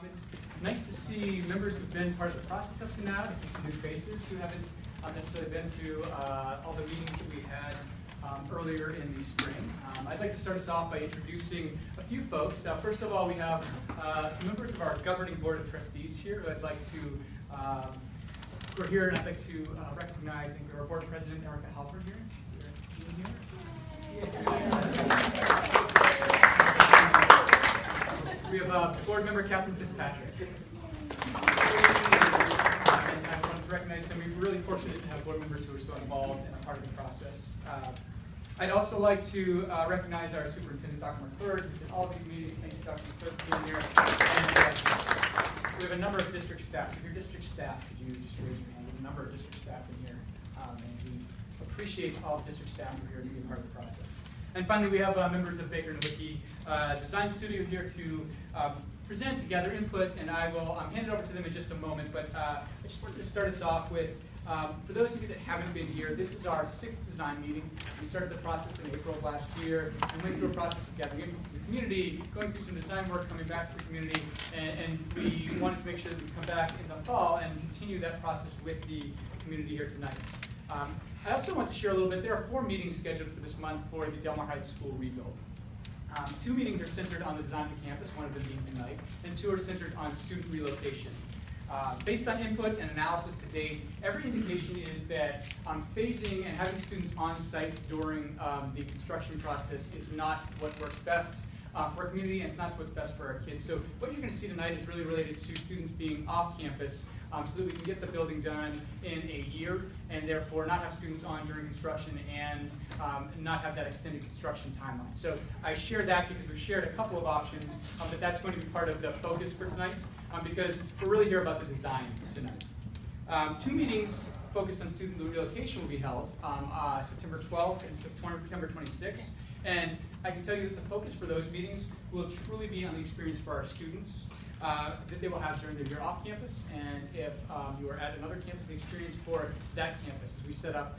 It's nice to see members who've been part of the process up to now, to see some new faces who haven't necessarily been to all the meetings that we had earlier in the spring. I'd like to start us off by introducing a few folks. First of all, we have some members of our governing board of trustees here who I'd like to, who are here, and I'd like to recognize, I think, our board president, Erica Halpern here. We have board member Catherine Fitzpatrick. And I want to recognize them. We're really fortunate to have board members who are so involved and a part of the process. I'd also like to recognize our superintendent, Dr. McClure, who's at all of these meetings. Thank you, Dr. McClure, for being here. And we have a number of district staff. So if you're district staff, could you just raise your hand? We have a number of district staff in here. And we appreciate all the district staff who are here to be a part of the process. And finally, we have members of Baker & Nowicki Design Studio here to present, to gather input, and I will hand it over to them in just a moment. But I just wanted to start us off with, for those of you that haven't been here, this is our 6th design meeting. We started the process in April of last year and went through a process of gathering input from the community, going through some design work, coming back to the community, and we wanted to make sure that we come back in the fall and continue that process with the community here tonight. I also want to share a little bit. There are 4 meetings scheduled for this month for the Del Mar Heights School rebuild. 2 meetings are centered on the design of the campus, one of them being tonight, and 2 are centered on student relocation. Based on input and analysis to date, every indication is that phasing and having students on site during the construction process is not what works best for our community, and it's not what's best for our kids. So what you're going to see tonight is really related to students being off campus so that we can get the building done in a year and therefore not have students on during construction and not have that extended construction timeline. So I share that because we've shared a couple of options, but that's going to be part of the focus for tonight because we're really here about the design tonight. 2 meetings focused on student relocation will be held September 12th and September 26th. And I can tell you that the focus for those meetings will truly be on the experience for our students that they will have during their year off campus, and if you are at another campus, the experience for that campus as we set up.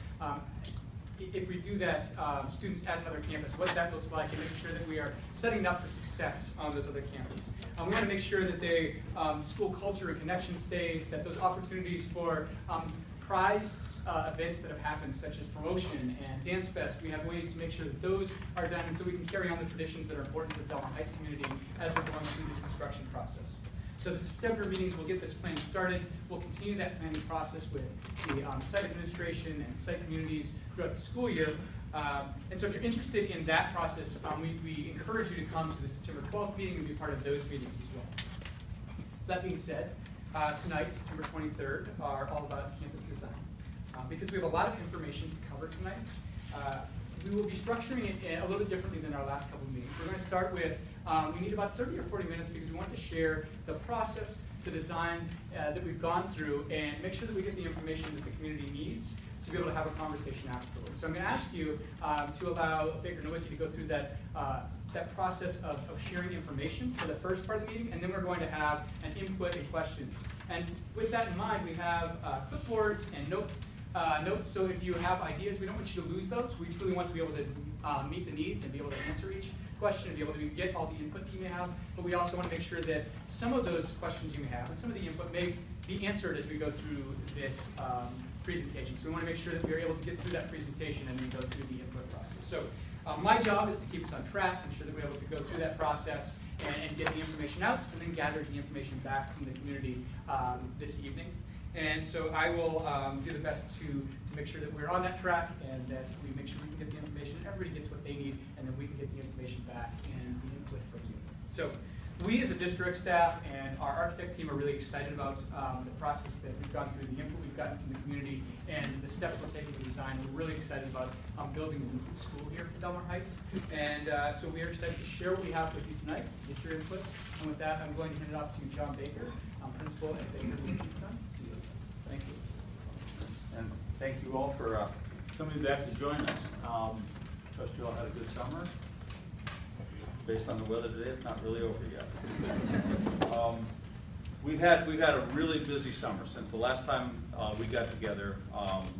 If we do that, students at another campus, what that looks like, and making sure that we are setting up for success on those other campuses. We want to make sure that the school culture and connection stays, that those opportunities for prized events that have happened, such as promotion and Dance Fest, we have ways to make sure that those are done, and so we can carry on the traditions that are important to the Del Mar Heights community as we're going through this construction process. So the September meetings will get this plan started. We'll continue that planning process with the site administration and site communities throughout the school year. And so if you're interested in that process, we encourage you to come to the September 12th meeting and be part of those meetings as well. So that being said, tonight, September 23rd, are all about campus design. Because we have a lot of information to cover tonight, we will be structuring it a little bit differently than our last couple of meetings. We're going to start with, we need about 30 or 40 minutes because we want to share the process, the design that we've gone through, and make sure that we get the information that the community needs to be able to have a conversation afterwards. So I'm going to ask you to allow Baker & Nowicki to go through that process of sharing information for the first part of the meeting, and then we're going to have an input and questions. And with that in mind, we have clipboards and notes, so if you have ideas, we don't want you to lose those. We truly want to be able to meet the needs and be able to answer each question and be able to get all the input that you may have, but we also want to make sure that some of those questions you may have and some of the input may be answered as we go through this presentation. So we want to make sure that we're able to get through that presentation and then go through the input process. So my job is to keep us on track, ensure that we're able to go through that process and get the information out and then gather the information back from the community this evening. And so I will do the best to make sure that we're on that track and that we make sure we can get the information and everybody gets what they need, and then we can get the information back and the input from you. So we as a district staff and our architect team are really excited about the process that we've gone through, the input we've gotten from the community, and the steps we're taking to design. We're really excited about building a new school here for Del Mar Heights. And so we are excited to share what we have with you tonight, get your input. And with that, I'm going to hand it off to John Baker, principal at Baker & Nowicki Design Studio. Thank you. And thank you all for coming back to join us. Trust you all had a good summer. Based on the weather today, it's not really over yet. We've had a really busy summer since the last time we got together.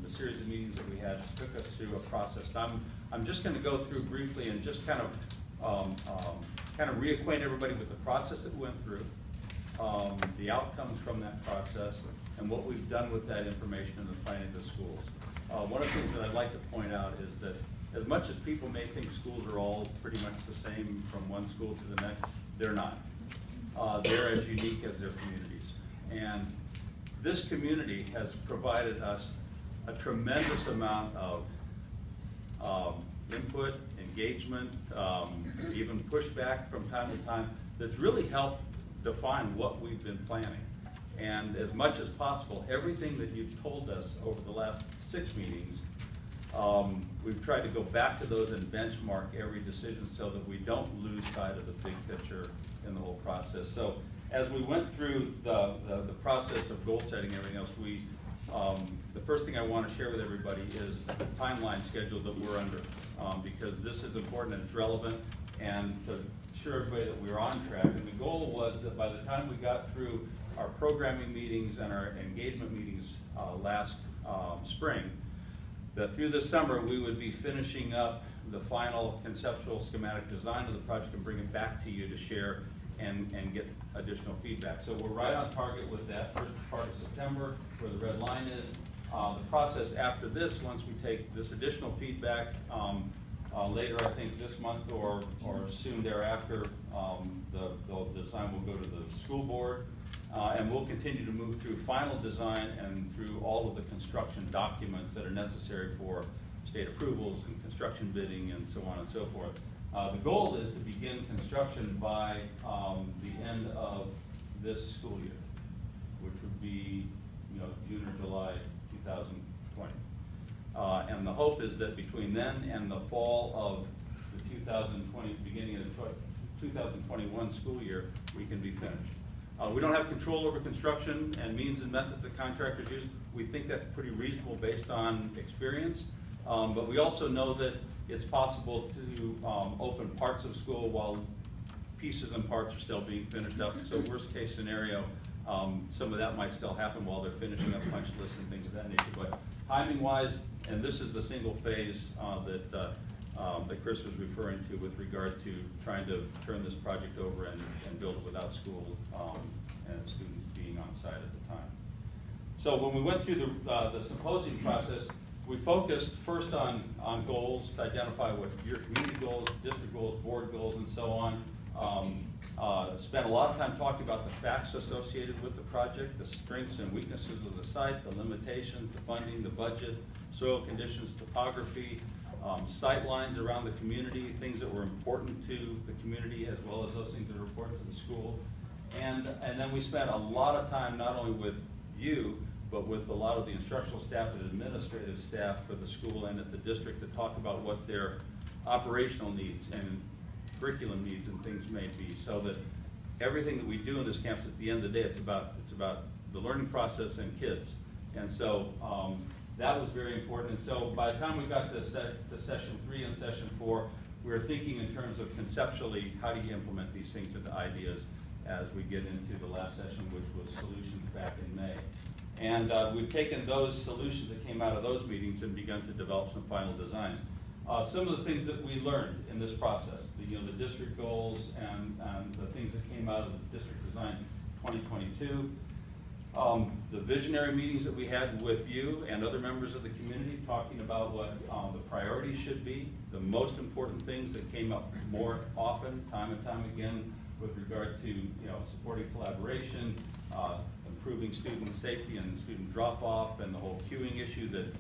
The series of meetings that we had took us through a process. I'm just going to go through briefly and just kind of reacquaint everybody with the process that we went through. the outcomes from that process, and what we've done with that information in the planning of the schools. One of the things that I'd like to point out is that as much as people may think schools are all pretty much the same from one school to the next, they're not. They're as unique as their communities. And this community has provided us a tremendous amount of input, engagement, even pushback from time to time that's really helped define what we've been planning. And as much as possible, everything that you've told us over the last 6 meetings, we've tried to go back to those and benchmark every decision so that we don't lose sight of the big picture in the whole process. So as we went through the process of goal setting and everything else, the first thing I want to share with everybody is the timeline schedule that we're under, because this is important and it's relevant, and to assure everybody that we're on track. And the goal was that by the time we got through our programming meetings and our engagement meetings last spring, that through this summer we would be finishing up the final conceptual schematic design of the project and bring it back to you to share and get additional feedback. So we're right on target with that first part of September, where the red line is. The process after this, once we take this additional feedback, later I think this month or soon thereafter, the design will go to the school board, and we'll continue to move through final design and through all of the construction documents that are necessary for state approvals and construction bidding and so on and so forth. The goal is to begin construction by the end of this school year, which would be June or July 2020. And the hope is that between then and the fall of the 2020, beginning of the 2021 school year, we can be finished. We don't have control over construction and means and methods that contractors use. We think that's pretty reasonable based on experience, but we also know that it's possible to open parts of school while pieces and parts are still being finished up. So worst case scenario, some of that might still happen while they're finishing up punch lists and things of that nature. But timing wise, and this is the single phase that Chris was referring to with regard to trying to turn this project over and build it without school and students being on site at the time. So when we went through the symposium process, we focused first on goals to identify what your community goals, district goals, board goals, and so on. Spent a lot of time talking about the facts associated with the project, the strengths and weaknesses of the site, the limitations, the funding, the budget, soil conditions, topography, sight lines around the community, things that were important to the community, as well as those things that are important to the school. And then we spent a lot of time not only with you, but with a lot of the instructional staff and administrative staff for the school and at the district to talk about what their operational needs and curriculum needs and things may be, so that everything that we do in this campus, at the end of the day, it's about the learning process and kids. And so that was very important. And so by the time we got to session 3 and session 4, we were thinking in terms of conceptually, how do you implement these things into ideas as we get into the last session, which was solutions back in May. And we've taken those solutions that came out of those meetings and begun to develop some final designs. Some of the things that we learned in this process, the district goals and the things that came out of the district design 2022, the visionary meetings that we had with you and other members of the community talking about what the priorities should be, the most important things that came up more often, time and time again, with regard to supporting collaboration, improving student safety and student drop-off, and the whole queuing issue that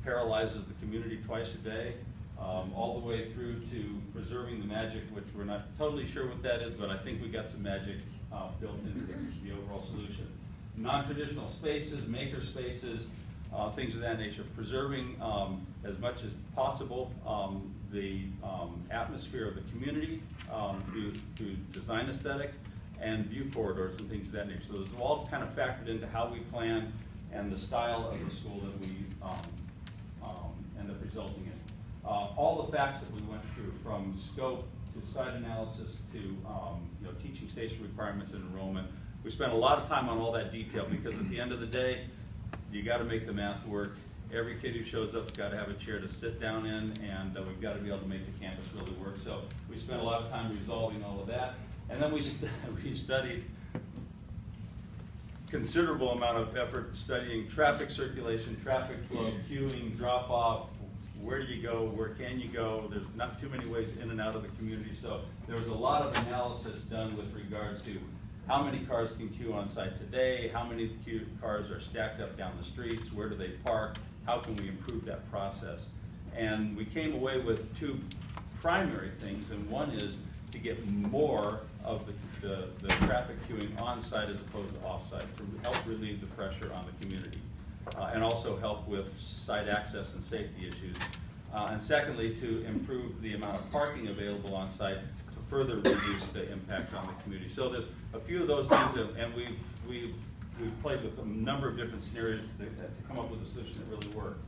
paralyzes the community twice a day, all the way through to preserving the magic, which we're not totally sure what that is, but I think we got some magic built into the overall solution. Non-traditional spaces, maker spaces, things of that nature, preserving as much as possible the atmosphere of the community through design aesthetic and view corridors and things of that nature. So those are all kind of factored into how we plan and the style of the school that we end up resulting in. All the facts that we went through, from scope to site analysis to teaching station requirements and enrollment, we spent a lot of time on all that detail, because at the end of the day, you got to make the math work. Every kid who shows up has got to have a chair to sit down in, and we've got to be able to make the campus really work. So we spent a lot of time resolving all of that. And then we studied considerable amount of effort studying traffic circulation, traffic flow, queuing, drop off, where do you go, where can you go, there's not too many ways in and out of the community, so there was a lot of analysis done with regards to how many cars can queue on site today, how many cars are stacked up down the streets, where do they park, how can we improve that process. And we came away with two primary things, and one is to get more of the traffic queuing on site as opposed to off site to help relieve the pressure on the community. And also help with site access and safety issues. And secondly, to improve the amount of parking available on site to further reduce the impact on the community. So there's a few of those things, and we've played with a number of different scenarios to come up with a solution that really worked.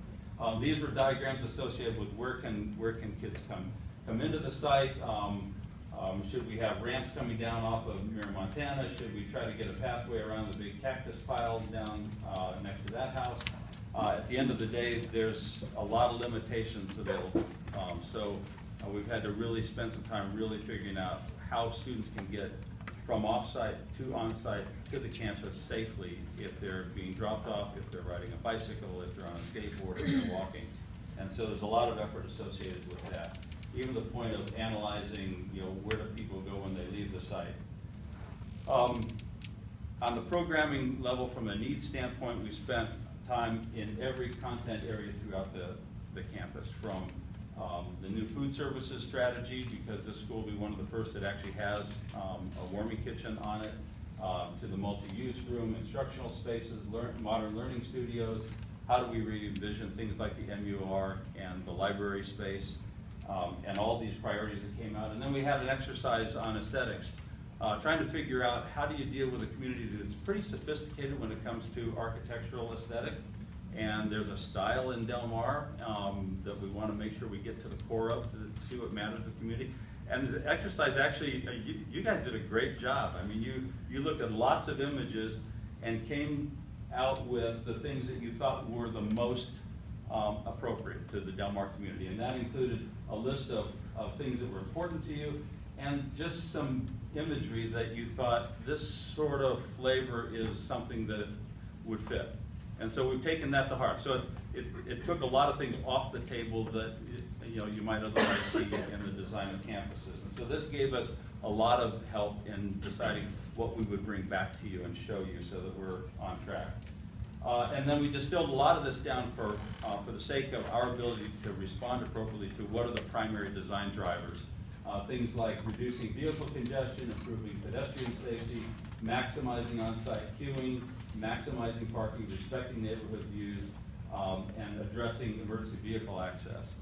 These were diagrams associated with where can kids come into the site. Should we have ramps coming down off of Mira, Montana? Should we try to get a pathway around the big cactus pile down next to that house? At the end of the day, there's a lot of limitations available. So we've had to really spend some time really figuring out how students can get from off-site to on-site to the campus safely if they're being dropped off, if they're riding a bicycle, if they're on a skateboard, if they're walking. And so there's a lot of effort associated with that. Even the point of analyzing, where do people go when they leave the site. On the programming level, from a needs standpoint, we spent time in every content area throughout the campus, from the new food services strategy, because this school will be one of the first that actually has a warming kitchen on it, to the multi-use room, instructional spaces, modern learning studios. How do we re-envision things like the MUR and the library space? And all these priorities that came out. And then we had an exercise on aesthetics, trying to figure out how do you deal with a community that's pretty sophisticated when it comes to architectural aesthetics. And there's a style in Del Mar that we want to make sure we get to the core of to see what matters to the community. And the exercise actually, you guys did a great job. I mean, you looked at lots of images and came out with the things that you thought were the most appropriate to the Del Mar community. And that included a list of things that were important to you and just some imagery that you thought this sort of flavor is something that would fit. And so we've taken that to heart. So it took a lot of things off the table that you might otherwise see in the design of campuses. And so this gave us a lot of help in deciding what we would bring back to you and show you so that we're on track. And then we distilled a lot of this down for the sake of our ability to respond appropriately to what are the primary design drivers. Things like reducing vehicle congestion, improving pedestrian safety, maximizing on-site queuing, maximizing parking, respecting neighborhood views, and addressing emergency vehicle access.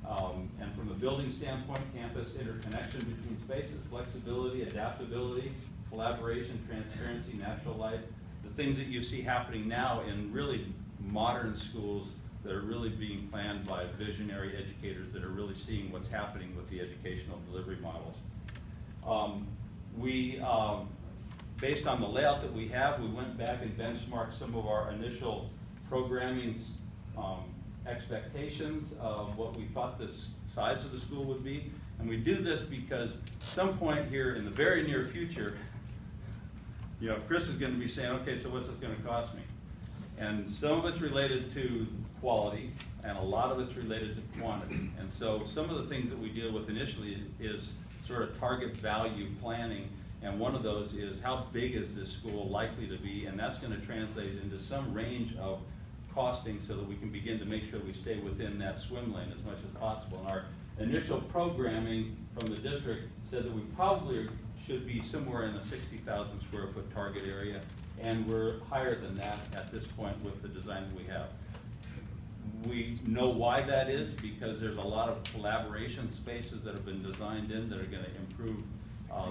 And from a building standpoint, campus interconnection between spaces, flexibility, adaptability, collaboration, transparency, natural light. The things that you see happening now in really modern schools that are really being planned by visionary educators that are really seeing what's happening with the educational delivery models. Based on the layout that we have, we went back and benchmarked some of our initial programming expectations of what we thought the size of the school would be. And we do this because at some point here in the very near future, Chris is going to be saying, okay, so what's this going to cost me? And some of it's related to quality, and a lot of it's related to quantity. And so some of the things that we deal with initially is sort of target value planning, and one of those is how big is this school likely to be, and that's going to translate into some range of costing so that we can begin to make sure we stay within that swim lane as much as possible. And our initial programming from the district said that we probably should be somewhere in the 60,000 square foot target area, and we're higher than that at this point with the design that we have. We know why that is, because there's a lot of collaboration spaces that have been designed in that are going to improve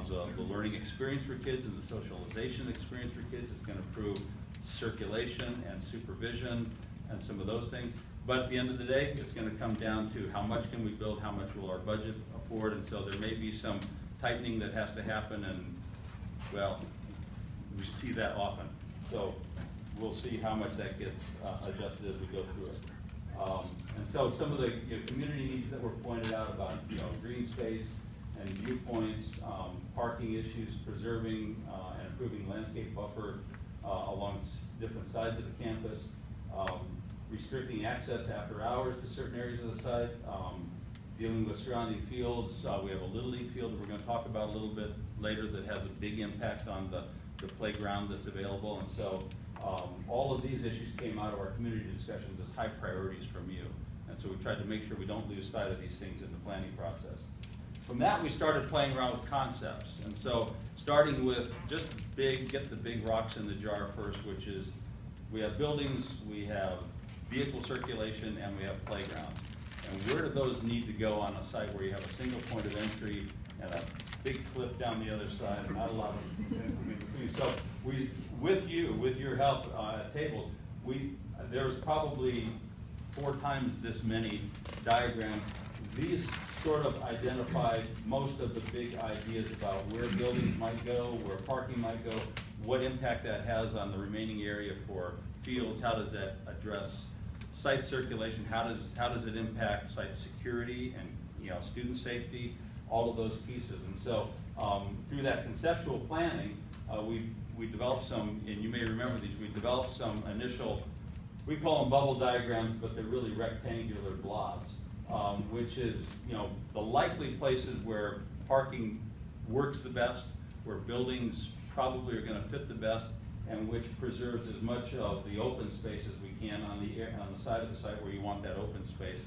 the learning experience for kids and the socialization experience for kids. It's going to improve circulation and supervision and some of those things. But at the end of the day, it's going to come down to how much can we build, how much will our budget afford, and so there may be some tightening that has to happen, and well, we see that often. So we'll see how much that gets adjusted as we go through it. And so some of the community needs that were pointed out about green space and viewpoints, parking issues, preserving and improving landscape buffer, along different sides of the campus, restricting access after hours to certain areas of the site, dealing with surrounding fields. We have a Little League field that we're going to talk about a little bit later that has a big impact on the playground that's available. And so all of these issues came out of our community discussions as high priorities from you. And so we tried to make sure we don't lose sight of these things in the planning process. From that, we started playing around with concepts. And so starting with just get the big rocks in the jar first, which is we have buildings, we have vehicle circulation, and we have playgrounds. And where do those need to go on a site where you have a single point of entry and a big cliff down the other side and not a lot of in between? So with your help at tables, there's probably 4 times this many diagrams. These sort of identified most of the big ideas about where buildings might go, where parking might go, what impact that has on the remaining area for fields, how does that address site circulation, how does it impact site security and student safety, all of those pieces. And so through that conceptual planning, we developed some, and you may remember these, we developed some initial, we call them bubble diagrams, but they're really rectangular blobs, which is the likely places where parking works the best, where buildings probably are going to fit the best, and which preserves as much of the open space as we can on the side of the site where you want that open space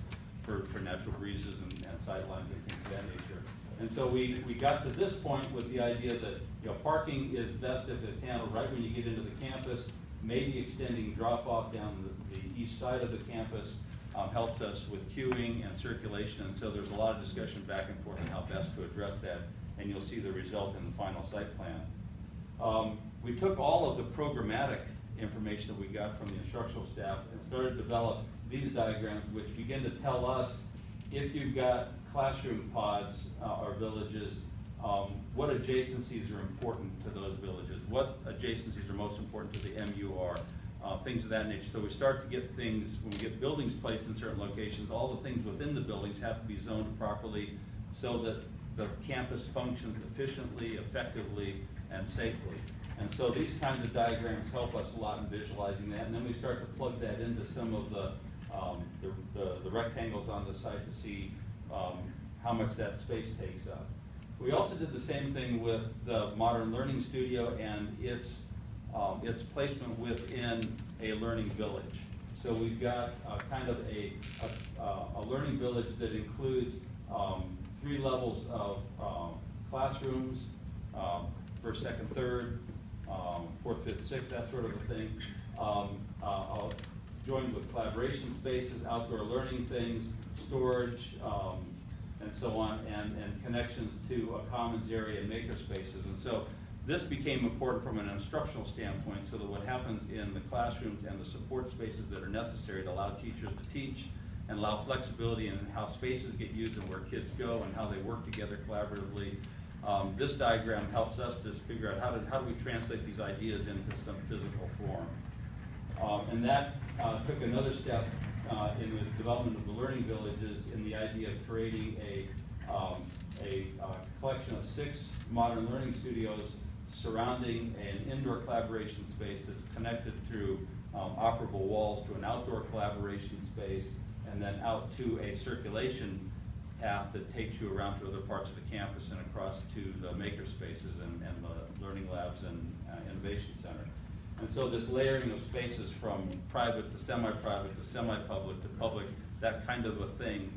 for natural breezes and sidelines and things of that nature. And so we got to this point with the idea that parking is best if it's handled right when you get into the campus. Maybe extending drop-off down the east side of the campus helps us with queuing and circulation. And so there's a lot of discussion back and forth on how best to address that, and you'll see the result in the final site plan. We took all of the programmatic information that we got from the instructional staff and started to develop these diagrams, which begin to tell us if you've got classroom pods or villages, what adjacencies are important to those villages, what adjacencies are most important to the MUR, things of that nature. So we start to get things, when we get buildings placed in certain locations, all the things within the buildings have to be zoned properly so that the campus functions efficiently, effectively, and safely. And so these kinds of diagrams help us a lot in visualizing that. And then we start to plug that into some of the rectangles on the site to see how much that space takes up. We also did the same thing with the Modern Learning Studio and its placement within a learning village. So we've got kind of a learning village that includes 3 levels of classrooms, first, second, third, fourth, fifth, sixth, that sort of a thing, joined with collaboration spaces, outdoor learning things, storage, and so on, and connections to a commons area and maker spaces. And so this became important from an instructional standpoint, so that what happens in the classrooms and the support spaces that are necessary to allow teachers to teach and allow flexibility in how spaces get used and where kids go and how they work together collaboratively. This diagram helps us to figure out how do we translate these ideas into some physical form. And that took another step in the development of the learning villages in the idea of creating a collection of 6 modern learning studios surrounding an indoor collaboration space that's connected through operable walls to an outdoor collaboration space, and then out to a circulation path that takes you around to other parts of the campus and across to the maker spaces and the learning labs and innovation center. And so this layering of spaces from private to semi-private to semi-public to public, that kind of a thing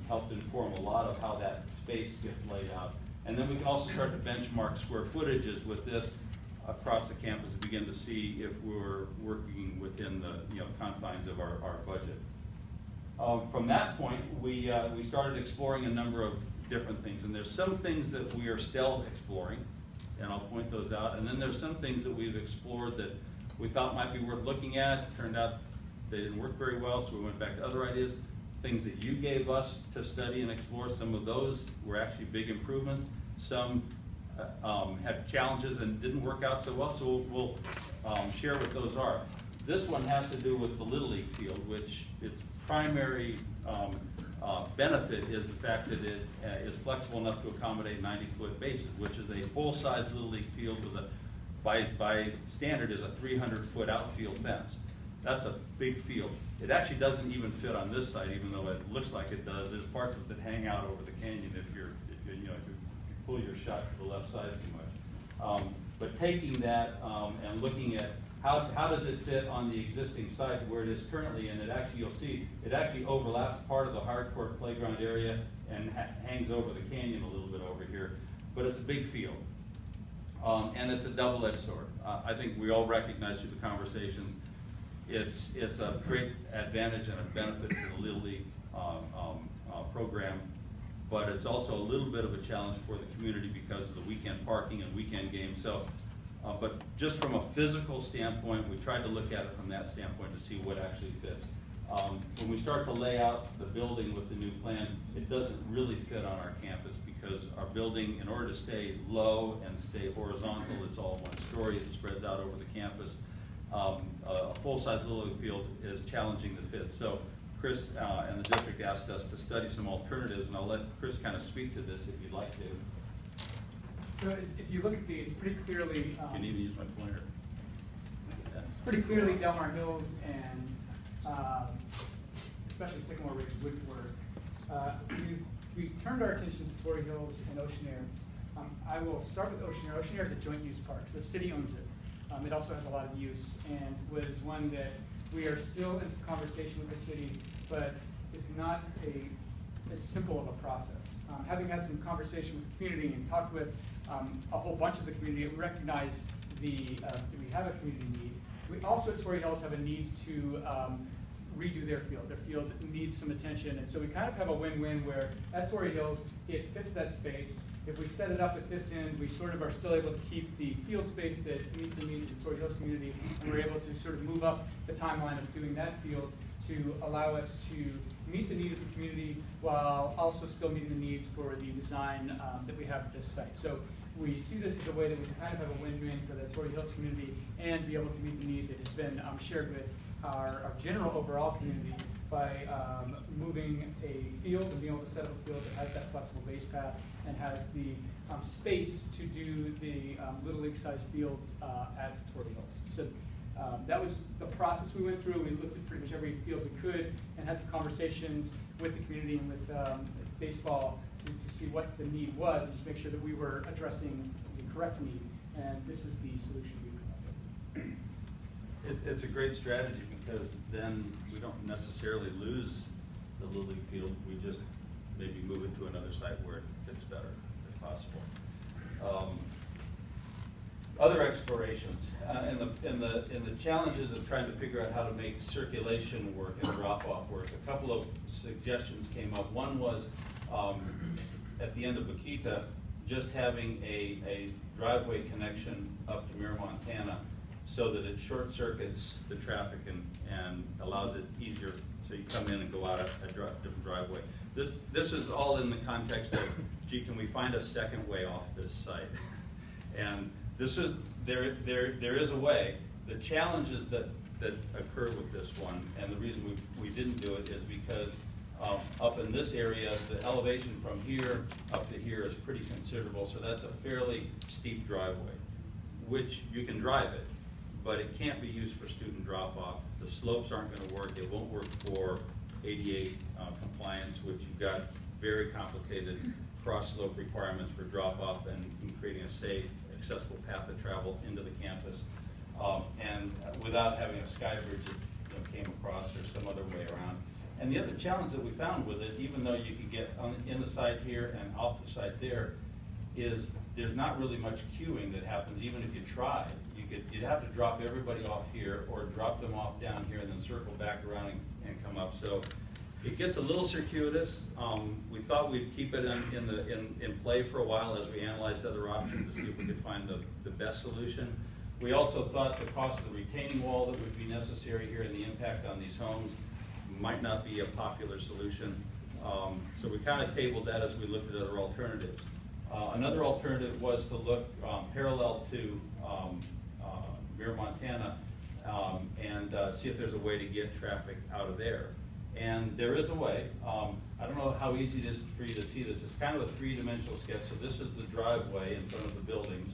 helped inform a lot of how that space gets laid out. And then we can also start to benchmark square footages with this across the campus to begin to see if we're working within the confines of our budget. From that point, we started exploring a number of different things, and there's some things that we are still exploring, and I'll point those out, and then there's some things that we've explored that we thought might be worth looking at. Turned out they didn't work very well, so we went back to other ideas. Things that you gave us to study and explore, some of those were actually big improvements. Some had challenges and didn't work out so well, so we'll share what those are. This one has to do with the Little League field, which its primary benefit is the fact that it is flexible enough to accommodate 90-foot bases, which is a full-size Little League field with a by standard is a 300-foot outfield fence. That's a big field. It actually doesn't even fit on this side, even though it looks like it does. There's parts of it that hang out over the canyon if you pull your shot to the left side too much. But taking that and looking at how does it fit on the existing site where it is currently, and it actually, you'll see, it actually overlaps part of the hardcourt playground area and hangs over the canyon a little bit over here. But it's a big field. And it's a double-edged sword. I think we all recognize through the conversations it's a great advantage and a benefit to the Little League program, but it's also a little bit of a challenge for the community because of the weekend parking and weekend games. So, but just from a physical standpoint, we tried to look at it from that standpoint to see what actually fits. When we start to lay out the building with the new plan, it doesn't really fit on our campus because our building, in order to stay low and stay horizontal, it's all one story, it spreads out over the campus. A full-size Little League field is challenging to fit. So Chris and the district asked us to study some alternatives, and I'll let Chris kind of speak to this if you'd like to. So if you look at these, pretty clearly, You can even use my pointer. it's pretty clearly Delmar Hills and especially Sycamore Ridge Woodward. We turned our attention to Torrey Hills and Ocean Air. I will start with Ocean Air. Ocean Air is a joint use park, so the city owns it. It also has a lot of use and was one that we are still in conversation with the city, but it's not as simple of a process. Having had some conversation with the community and talked with a whole bunch of the community, we recognize that we have a community need. We also at Torrey Hills have a need to redo their field. Their field needs some attention, and so we kind of have a win-win where at Torrey Hills, it fits that space. If we set it up at this end, we sort of are still able to keep the field space that meets the needs of the Torrey Hills community, and we're able to sort of move up the timeline of doing that field to allow us to meet the needs of the community while also still meeting the needs for the design that we have at this site. So we see this as a way that we can kind of have a win-win for the Torrey Hills community and be able to meet the need that has been shared with our general overall community by moving a field and being able to set up a field that has that flexible base path and has the space to do the Little League size field at Torrey Hills. So that was the process we went through. We looked at pretty much every field we could and had some conversations with the community and with baseball to see what the need was and just make sure that we were addressing the correct need. And this is the solution we've come up with. It's a great strategy because then we don't necessarily lose the Little League field. We just maybe move it to another site where it fits better if possible. Other explorations in the challenges of trying to figure out how to make circulation work and drop-off work. A couple of suggestions came up. One was at the end of Bakita, just having a driveway connection up to Mira, Montana, so that it short circuits the traffic and allows it easier so you come in and go out a different driveway. This is all in the context of, gee, can we find a second way off this site? And there is a way. The challenges that occur with this one, and the reason we didn't do it is because up in this area, the elevation from here up to here is pretty considerable, so that's a fairly steep driveway, which you can drive it, but it can't be used for student drop-off. The slopes aren't going to work. It won't work for ADA compliance, which you've got very complicated cross-slope requirements for drop-off and creating a safe, accessible path of travel into the campus, and without having a sky bridge that came across or some other way around. And the other challenge that we found with it, even though you could get in the site here and off the site there, is there's not really much queuing that happens. Even if you tried, you'd have to drop everybody off here or drop them off down here and then circle back around and come up. So it gets a little circuitous. We thought we'd keep it in play for a while as we analyzed other options to see if we could find the best solution. We also thought the cost of the retaining wall that would be necessary here and the impact on these homes might not be a popular solution. So we kind of tabled that as we looked at other alternatives. Another alternative was to look parallel to Mira, Montana, and see if there's a way to get traffic out of there. And there is a way. I don't know how easy it is for you to see this. It's kind of a three-dimensional sketch. So this is the driveway in front of the buildings.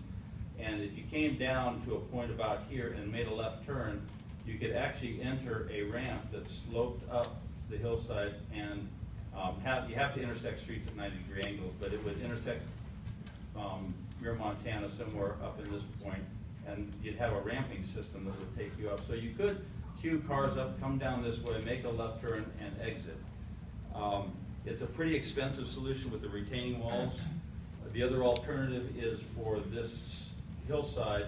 And if you came down to a point about here and made a left turn, you could actually enter a ramp that sloped up the hillside, and you have to intersect streets at 90-degree angles, but it would intersect Muir, Montana, somewhere up in this point, and you'd have a ramping system that would take you up. So you could queue cars up, come down this way, make a left turn, and exit. It's a pretty expensive solution with the retaining walls. The other alternative is for this hillside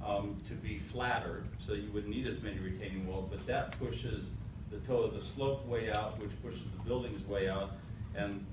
to be flatter, so you wouldn't need as many retaining walls, but that pushes the toe of the slope way out, which pushes the buildings way out. And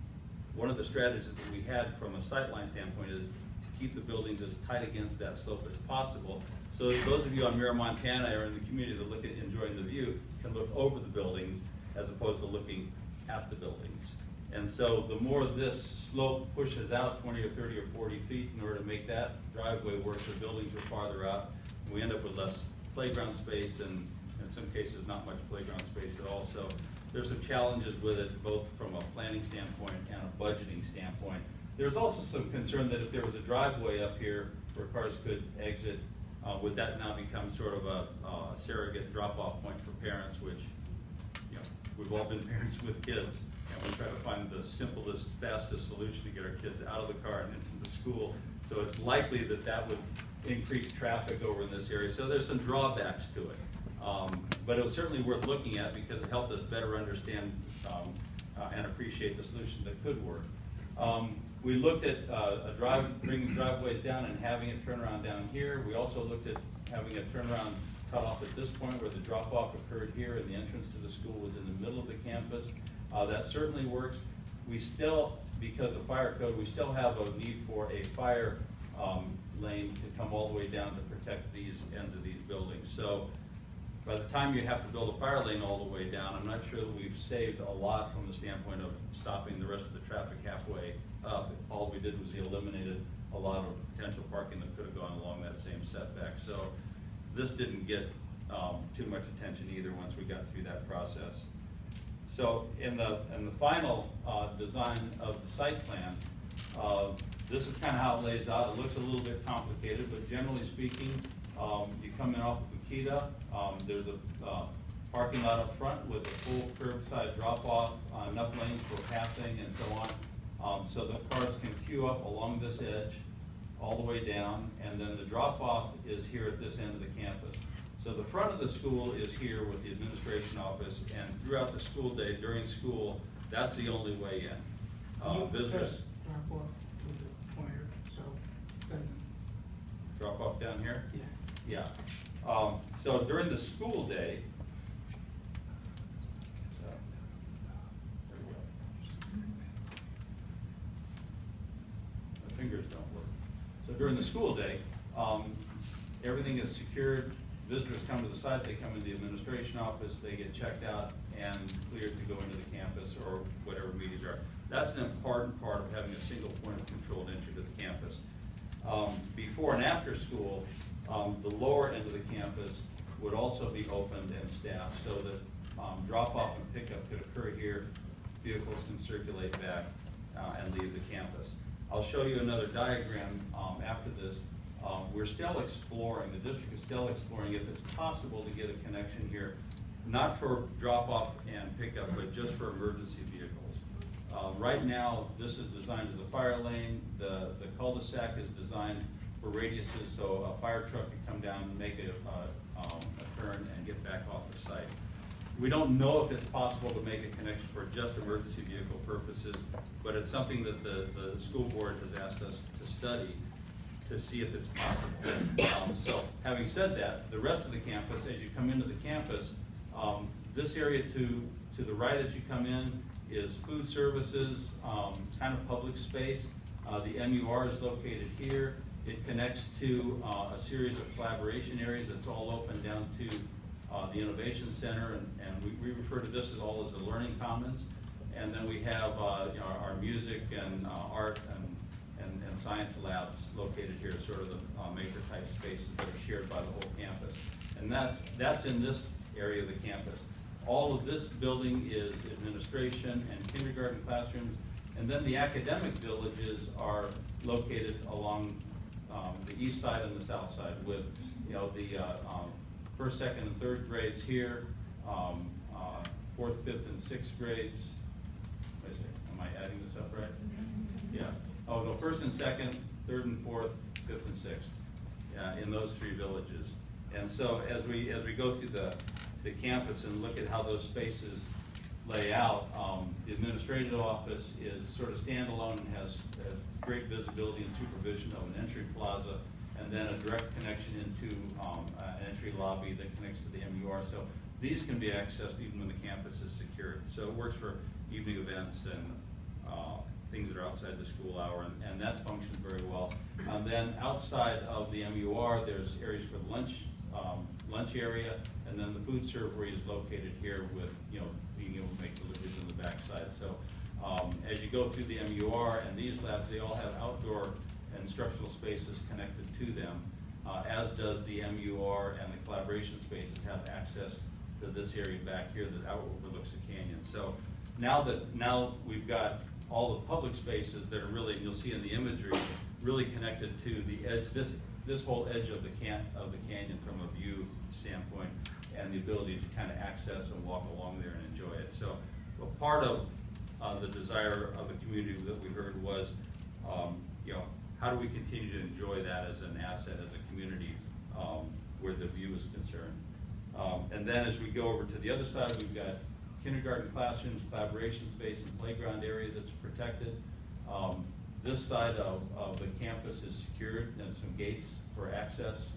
one of the strategies that we had from a sightline standpoint is to keep the buildings as tight against that slope as possible. So those of you on Muir, Montana, or in the community that look at enjoying the view can look over the buildings as opposed to looking at the buildings. And so the more this slope pushes out 20 or 30 or 40 feet in order to make that driveway work, the buildings are farther out. We end up with less playground space, and in some cases not much playground space at all. So there's some challenges with it, both from a planning standpoint and a budgeting standpoint. There's also some concern that if there was a driveway up here where cars could exit, would that now become sort of a surrogate drop-off point for parents, which, you know, we've all been parents with kids, and we try to find the simplest, fastest solution to get our kids out of the car and into the school. So it's likely that that would increase traffic over in this area. So there's some drawbacks to it. But it was certainly worth looking at because it helped us better understand and appreciate the solution that could work. We looked at bringing driveways down and having it turn around down here. We also looked at having a turnaround cut off at this point where the drop-off occurred here and the entrance to the school was in the middle of the campus. That certainly works. We still, because of fire code, we still have a need for a fire lane to come all the way down to protect these ends of these buildings. So by the time you have to build a fire lane all the way down, I'm not sure that we've saved a lot from the standpoint of stopping the rest of the traffic halfway up. All we did was we eliminated a lot of potential parking that could have gone along that same setback. So this didn't get too much attention either once we got through that process. So in the final design of the site plan, this is kind of how it lays out. It looks a little bit complicated, but generally speaking, you come in off of Akita. There's a parking lot up front with a full curbside drop-off, enough lanes for passing and so on. So the cars can queue up along this edge all the way down, and then the drop-off is here at this end of the campus. So the front of the school is here with the administration office, and throughout the school day, during school, that's the only way in. Visitors Drop off with the pointer, so it doesn't. drop off down here? Yeah. Yeah. So during the school day, there we go. My fingers don't work. So during the school day, everything is secured. Visitors come to the site, they come into the administration office, they get checked out and cleared to go into the campus or whatever meetings are. That's an important part of having a single point of controlled entry to the campus. Before and after school, the lower end of the campus would also be opened and staffed so that drop-off and pickup could occur here, vehicles can circulate back and leave the campus. I'll show you another diagram after this. We're still exploring, the district is still exploring if it's possible to get a connection here, not for drop-off and pickup, but just for emergency vehicles. Right now, this is designed as a fire lane. The cul-de-sac is designed for radiuses, so a fire truck can come down and make a turn and get back off the site. We don't know if it's possible to make a connection for just emergency vehicle purposes, but it's something that the school board has asked us to study to see if it's possible. So having said that, the rest of the campus, as you come into the campus, this area to the right as you come in is food services, kind of public space. The MUR is located here. It connects to a series of collaboration areas that's all open down to the Innovation Center, and we refer to this as all as the Learning Commons. And then we have our music and art and science labs located here, sort of the major type spaces that are shared by the whole campus. And that's in this area of the campus. All of this building is administration and kindergarten classrooms, and then the academic villages are located along the east side and the south side with, the first, second, and third grades here, fourth, fifth, and sixth grades. Wait a second, am I adding this up right? Yeah. Oh, no, first and second, third and fourth, fifth and sixth, in those three villages. And so as we go through the campus and look at how those spaces lay out, the administrative office is sort of standalone and has great visibility and supervision of an entry plaza, and then a direct connection into an entry lobby that connects to the MUR. So these can be accessed even when the campus is secured. So it works for evening events and things that are outside the school hour, and that functions very well. And then outside of the MUR, there's areas for the lunch area, and then the food servery is located here with, being able to make deliveries on the backside. So as you go through the MUR and these labs, they all have outdoor instructional spaces connected to them, as does the MUR, and the collaboration spaces have access to this area back here that overlooks the canyon. So now we've got all the public spaces that are really, you'll see in the imagery, really connected to the edge, this whole edge of the canyon from a view standpoint, and the ability to kind of access and walk along there and enjoy it. So a part of the desire of the community that we heard was, how do we continue to enjoy that as an asset, as a community, where the view is concerned. And then as we go over to the other side, we've got kindergarten classrooms, collaboration space, and playground area that's protected. This side of the campus is secured, and some gates for access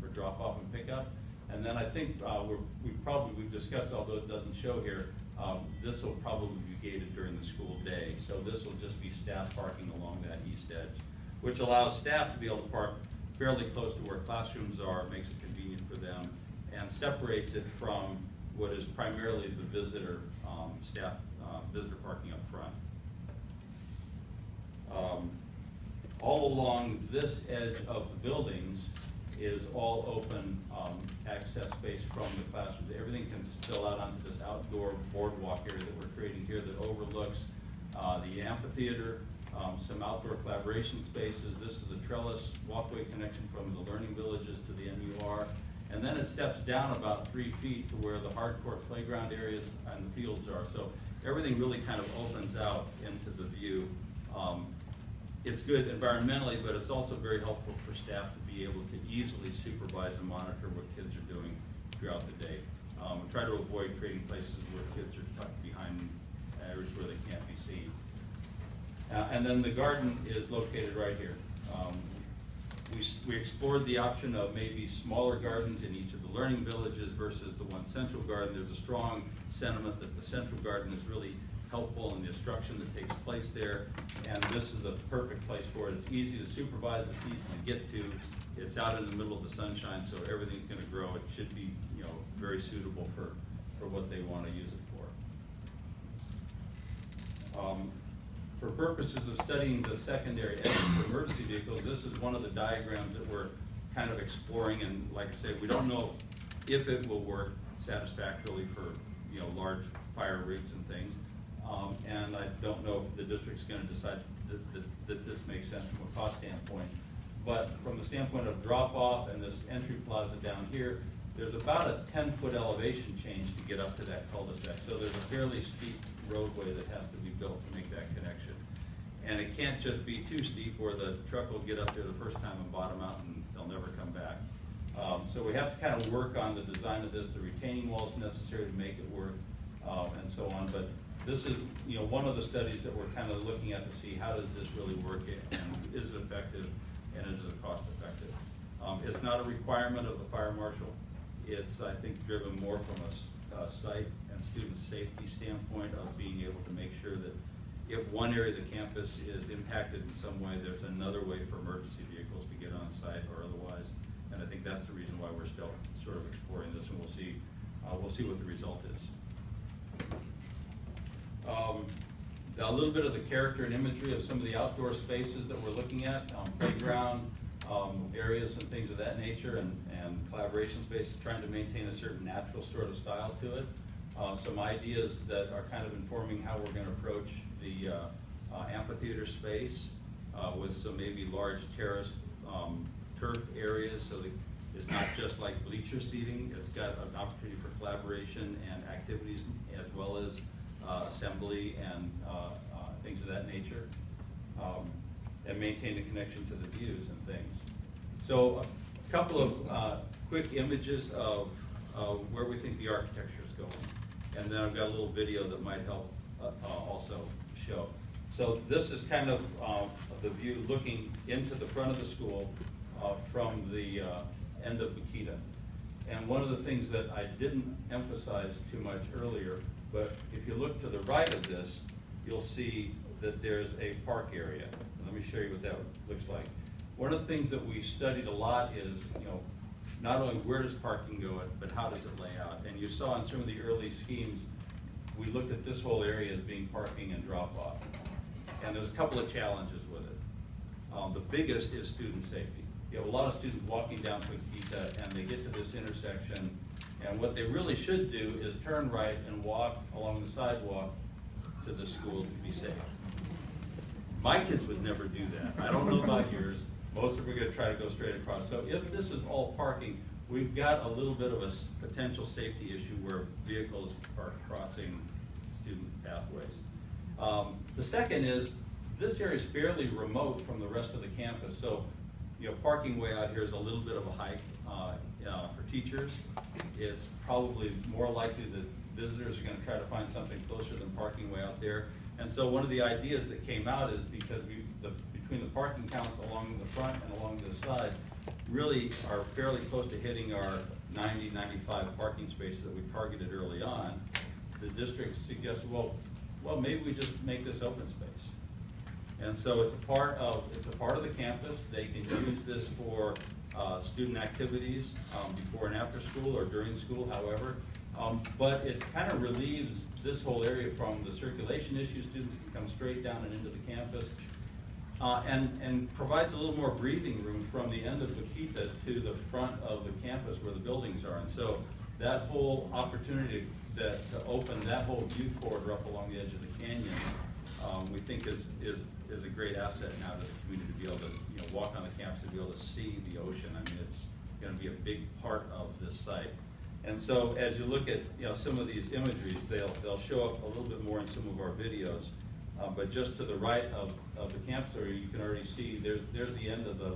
for drop-off and pickup. And then I think we've discussed, although it doesn't show here, this will probably be gated during the school day. So this will just be staff parking along that east edge, which allows staff to be able to park fairly close to where classrooms are, makes it convenient for them, and separates it from what is primarily the visitor staff visitor parking up front. All along this edge of the buildings is all open access space from the classrooms. Everything can spill out onto this outdoor boardwalk area that we're creating here that overlooks the amphitheater, some outdoor collaboration spaces. This is the trellis walkway connection from the learning villages to the MUR. And then it steps down about 3 feet to where the hardcourt playground areas and the fields are. So everything really kind of opens out into the view. It's good environmentally, but it's also very helpful for staff to be able to easily supervise and monitor what kids are doing throughout the day. We try to avoid creating places where kids are tucked behind areas where they can't be seen. And then the garden is located right here. We explored the option of maybe smaller gardens in each of the learning villages versus the one central garden. There's a strong sentiment that the central garden is really helpful in the instruction that takes place there, and this is the perfect place for it. It's easy to supervise, it's easy to get to, it's out in the middle of the sunshine, so everything's going to grow. It should be, very suitable for what they want to use it for. For purposes of studying the secondary edge for emergency vehicles, this is one of the diagrams that we're kind of exploring, and like I say, we don't know if it will work satisfactorily for large fire rigs and things, and I don't know if the district's going to decide that this makes sense from a cost standpoint. But from the standpoint of drop-off and this entry plaza down here, there's about a 10-foot elevation change to get up to that cul-de-sac. So there's a fairly steep roadway that has to be built to make that connection. And it can't just be too steep where the truck will get up there the first time and bottom out and they'll never come back. So we have to kind of work on the design of this, the retaining walls necessary to make it work, and so on. But this is one of the studies that we're kind of looking at to see how does this really work, and is it effective, and is it cost effective. It's not a requirement of the fire marshal. It's, I think, driven more from a site and student safety standpoint of being able to make sure that if one area of the campus is impacted in some way, there's another way for emergency vehicles to get on site or otherwise. And I think that's the reason why we're still sort of exploring this, and we'll see what the result is. A little bit of the character and imagery of some of the outdoor spaces that we're looking at, playground areas and things of that nature, and collaboration spaces, trying to maintain a certain natural sort of style to it. Some ideas that are kind of informing how we're going to approach the amphitheater space with some maybe large terraced turf areas, so that it's not just like bleacher seating. It's got an opportunity for collaboration and activities, as well as assembly and things of that nature, and maintain the connection to the views and things. So a couple of quick images of where we think the architecture is going. And then I've got a little video that might help also show. So this is kind of the view looking into the front of the school from the end of Makita. And one of the things that I didn't emphasize too much earlier, but if you look to the right of this, you'll see that there's a park area. Let me show you what that looks like. One of the things that we studied a lot is, not only where does parking go, but how does it lay out? And you saw in some of the early schemes, we looked at this whole area as being parking and drop-off. And there's a couple of challenges with it. The biggest is student safety. You have a lot of students walking down Makita, and they get to this intersection, and what they really should do is turn right and walk along the sidewalk to the school to be safe. My kids would never do that. I don't know about yours. Most of them are going to try to go straight across. So if this is all parking, we've got a little bit of a potential safety issue where vehicles are crossing student pathways. The second is, this area is fairly remote from the rest of the campus. So, parking way out here is a little bit of a hike for teachers. It's probably more likely that visitors are going to try to find something closer than parking way out there. And so one of the ideas that came out is because between the parking counts along the front and along the side really are fairly close to hitting our 90, 95 parking spaces that we targeted early on, the district suggested, well, maybe we just make this open space. And so it's a part of the campus. They can use this for student activities before and after school or during school, however. But it kind of relieves this whole area from the circulation issue. Students can come straight down and into the campus, and provides a little more breathing room from the end of Makita to the front of the campus where the buildings are. And so that whole opportunity to open that whole view corridor up along the edge of the canyon, we think is a great asset now to the community to be able to walk on the campus and be able to see the ocean. I mean, it's going to be a big part of this site. And so as you look at some of these imageries, they'll show up a little bit more in some of our videos. But just to the right of the campus area, you can already see there's the end of the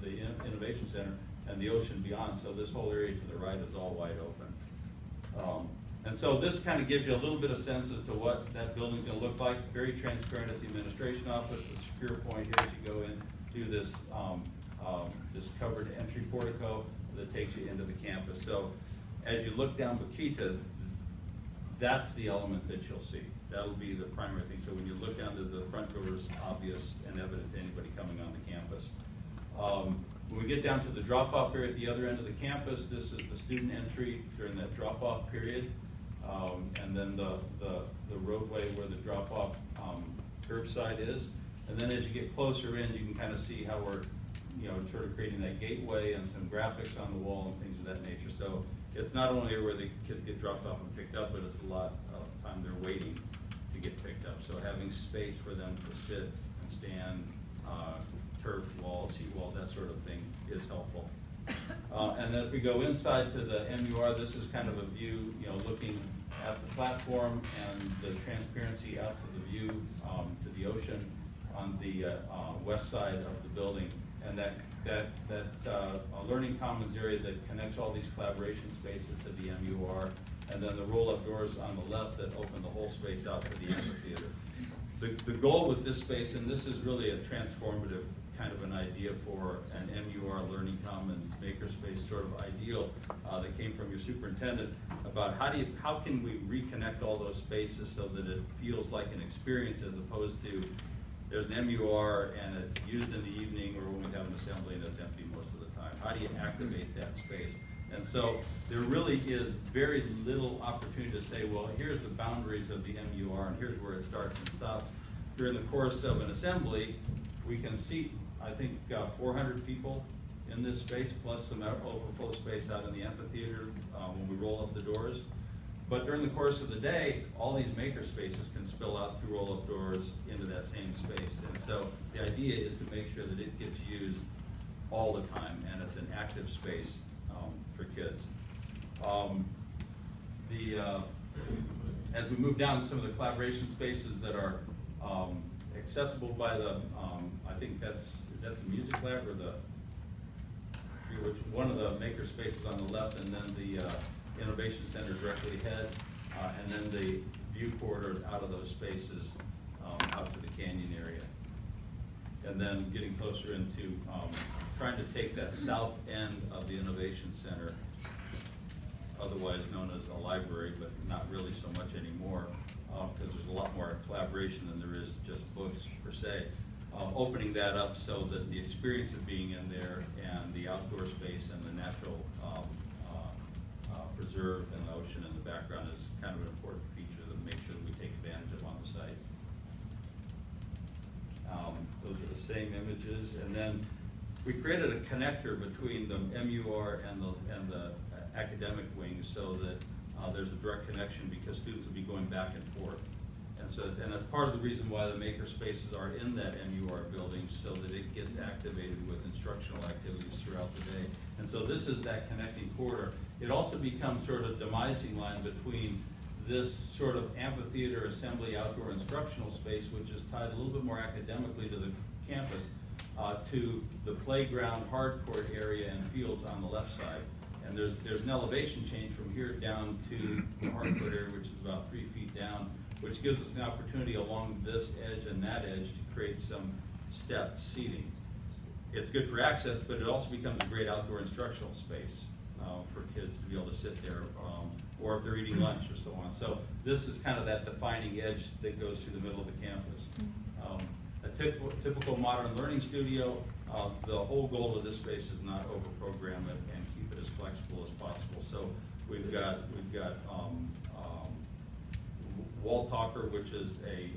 the Innovation Center and the ocean beyond. So this whole area to the right is all wide open. And so this kind of gives you a little bit of sense as to what that building's going to look like. Very transparent at the administration office. The secure point here as you go into this this covered entry portico that takes you into the campus. So as you look down Makita, that's the element that you'll see. That'll be the primary thing. So when you look down to the front doors, obvious and evident to anybody coming on the campus. When we get down to the drop-off area at the other end of the campus, this is the student entry during that drop-off period. And then the roadway where the drop-off curbside is. And then as you get closer in, you can kind of see how we're sort of creating that gateway and some graphics on the wall and things of that nature. So it's not only where the kids get dropped off and picked up, but it's a lot of time they're waiting to get picked up. So having space for them to sit and stand, turf wall, seat wall, that sort of thing is helpful. And then if we go inside to the MUR, this is kind of a view, looking at the platform and the transparency out to the view to the ocean on the west side of the building. And that learning commons area that connects all these collaboration spaces to the MUR, and then the roll-up doors on the left that open the whole space out to the amphitheater. The goal with this space, and this is really a transformative kind of an idea for an MUR learning commons makerspace sort of ideal that came from your superintendent about how can we reconnect all those spaces so that it feels like an experience as opposed to there's an MUR and it's used in the evening or when we have an assembly and it's empty most of the time. How do you activate that space? And so there really is very little opportunity to say, well, here's the boundaries of the MUR and here's where it starts and stops. During the course of an assembly, we can seat, I think, 400 people in this space, plus some overflow space out in the amphitheater when we roll up the doors. But during the course of the day, all these maker spaces can spill out through roll-up doors into that same space. And so the idea is to make sure that it gets used all the time, and it's an active space for kids. As we move down to some of the collaboration spaces that are accessible by the, I think is that the music lab or one of the maker spaces on the left, and then the innovation center directly ahead, and then the view corridors out of those spaces out to the canyon area. And then getting closer into trying to take that south end of the innovation center, otherwise known as a library, but not really so much anymore, because there's a lot more collaboration than there is just books per se. Opening that up so that the experience of being in there and the outdoor space and the natural preserve and the ocean in the background is kind of an important feature to make sure that we take advantage of on the site. Those are the same images, and then we created a connector between the MUR and the academic wings so that there's a direct connection, because students will be going back and forth. And that's part of the reason why the maker spaces are in that MUR building, so that it gets activated with instructional activities throughout the day. And so this is that connecting corridor. It also becomes sort of demising line between this sort of amphitheater assembly outdoor instructional space, which is tied a little bit more academically to the campus, to the playground hardcourt area and fields on the left side. And there's an elevation change from here down to the hardcourt area, which is about 3 feet down, which gives us an opportunity along this edge and that edge to create some stepped seating. It's good for access, but it also becomes a great outdoor instructional space for kids to be able to sit there, or if they're eating lunch or so on. So this is kind of that defining edge that goes through the middle of the campus. A typical modern learning studio, the whole goal of this space is not over-program it and keep it as flexible as possible. So we've got wall talker, which is a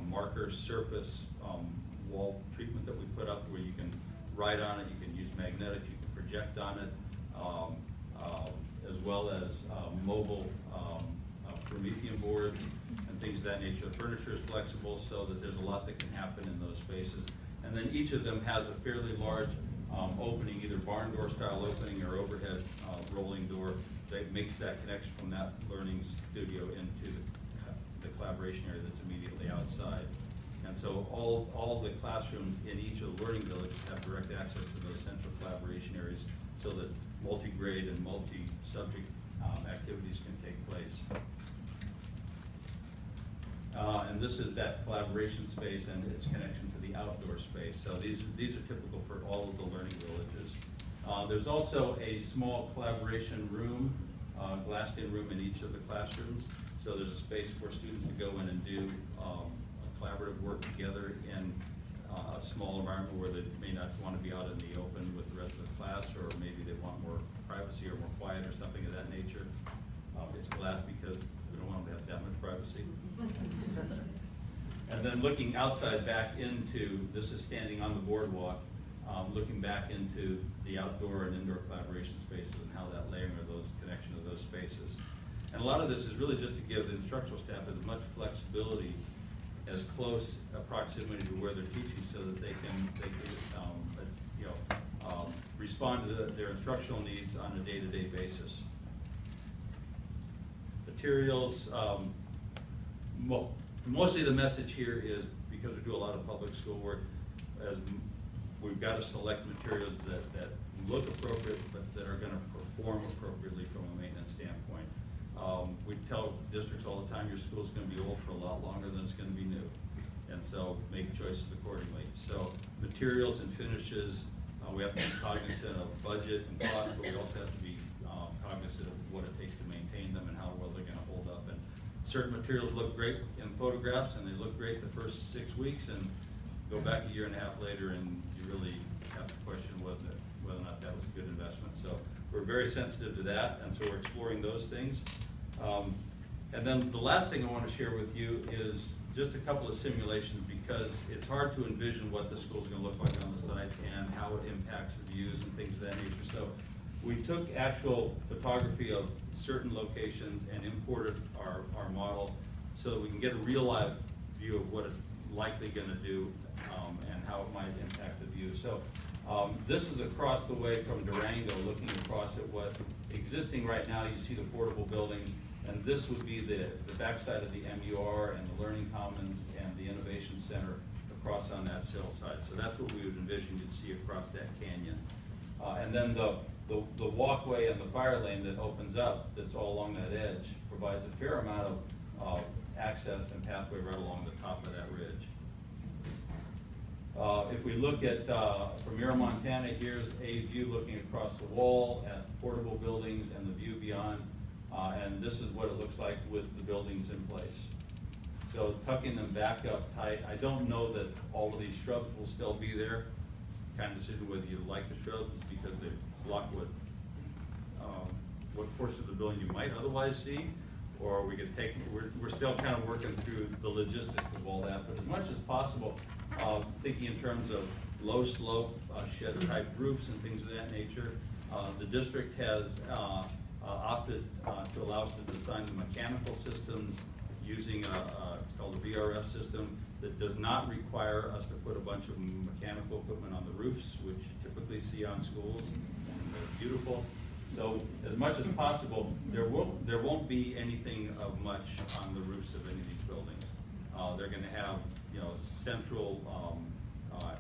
marker surface wall treatment that we put up where you can write on it, you can use magnetic, you can project on it, as well as mobile Promethean boards and things of that nature. The furniture is flexible so that there's a lot that can happen in those spaces. And then each of them has a fairly large opening, either barn door style opening or overhead rolling door that makes that connection from that learning studio into the collaboration area that's immediately outside. And so all the classrooms in each of the learning villages have direct access to those central collaboration areas so that multi-grade and multi-subject activities can take place. And this is that collaboration space and its connection to the outdoor space. So these are typical for all of the learning villages. There's also a small collaboration room, glassed-in room in each of the classrooms. So there's a space for students to go in and do collaborative work together in a small environment where they may not want to be out in the open with the rest of the class, or maybe they want more privacy or more quiet or something of that nature. It's glass because we don't want them to have that much privacy. And then looking outside back into, this is standing on the boardwalk, looking back into the outdoor and indoor collaboration spaces and how that layering of those connection of those spaces. And a lot of this is really just to give the instructional staff as much flexibility, as close a proximity to where they're teaching, so that they can respond to their instructional needs on a day-to-day basis. Materials, mostly the message here is, because we do a lot of public school work, as we've got to select materials that look appropriate, but that are going to perform appropriately from a maintenance standpoint. We tell districts all the time, your school's going to be old for a lot longer than it's going to be new. And so make choices accordingly. So materials and finishes, we have to be cognizant of budget and cost, but we also have to be cognizant of what it takes to maintain them and how well they're going to hold up. And certain materials look great in photographs, and they look great the first 6 weeks, and go back a year and a half later, and you really have to question whether or not that was a good investment. So we're very sensitive to that, and so we're exploring those things. And then the last thing I want to share with you is just a couple of simulations, because it's hard to envision what the school's going to look like on the site and how it impacts the views and things of that nature. So we took actual photography of certain locations and imported our model so that we can get a real live view of what it's likely going to do and how it might impact the view. So This is across the way from Durango, looking across at what existing right now, you see the portable building, and this would be the backside of the MUR and the Learning Commons and the Innovation Center across on that side. So that's what we would envision you'd see across that canyon. And then the walkway and the fire lane that opens up, that's all along that edge, provides a fair amount of access and pathway right along the top of that ridge. If we look at, from Mira, Montana, here's a view looking across the wall at portable buildings and the view beyond. And this is what it looks like with the buildings in place. So tucking them back up tight. I don't know that all of these shrubs will still be there. Kind of decision whether you like the shrubs because they block what portion of the building you might otherwise see, or we could take, we're still kind of working through the logistics of all that, but as much as possible, thinking in terms of low slope, shed type roofs and things of that nature. The district has opted to allow us to design the mechanical systems using it's called a VRF system that does not require us to put a bunch of mechanical equipment on the roofs, which you typically see on schools, and they're beautiful. So as much as possible, there won't be anything of much on the roofs of any of these buildings. They're going to have, you know, central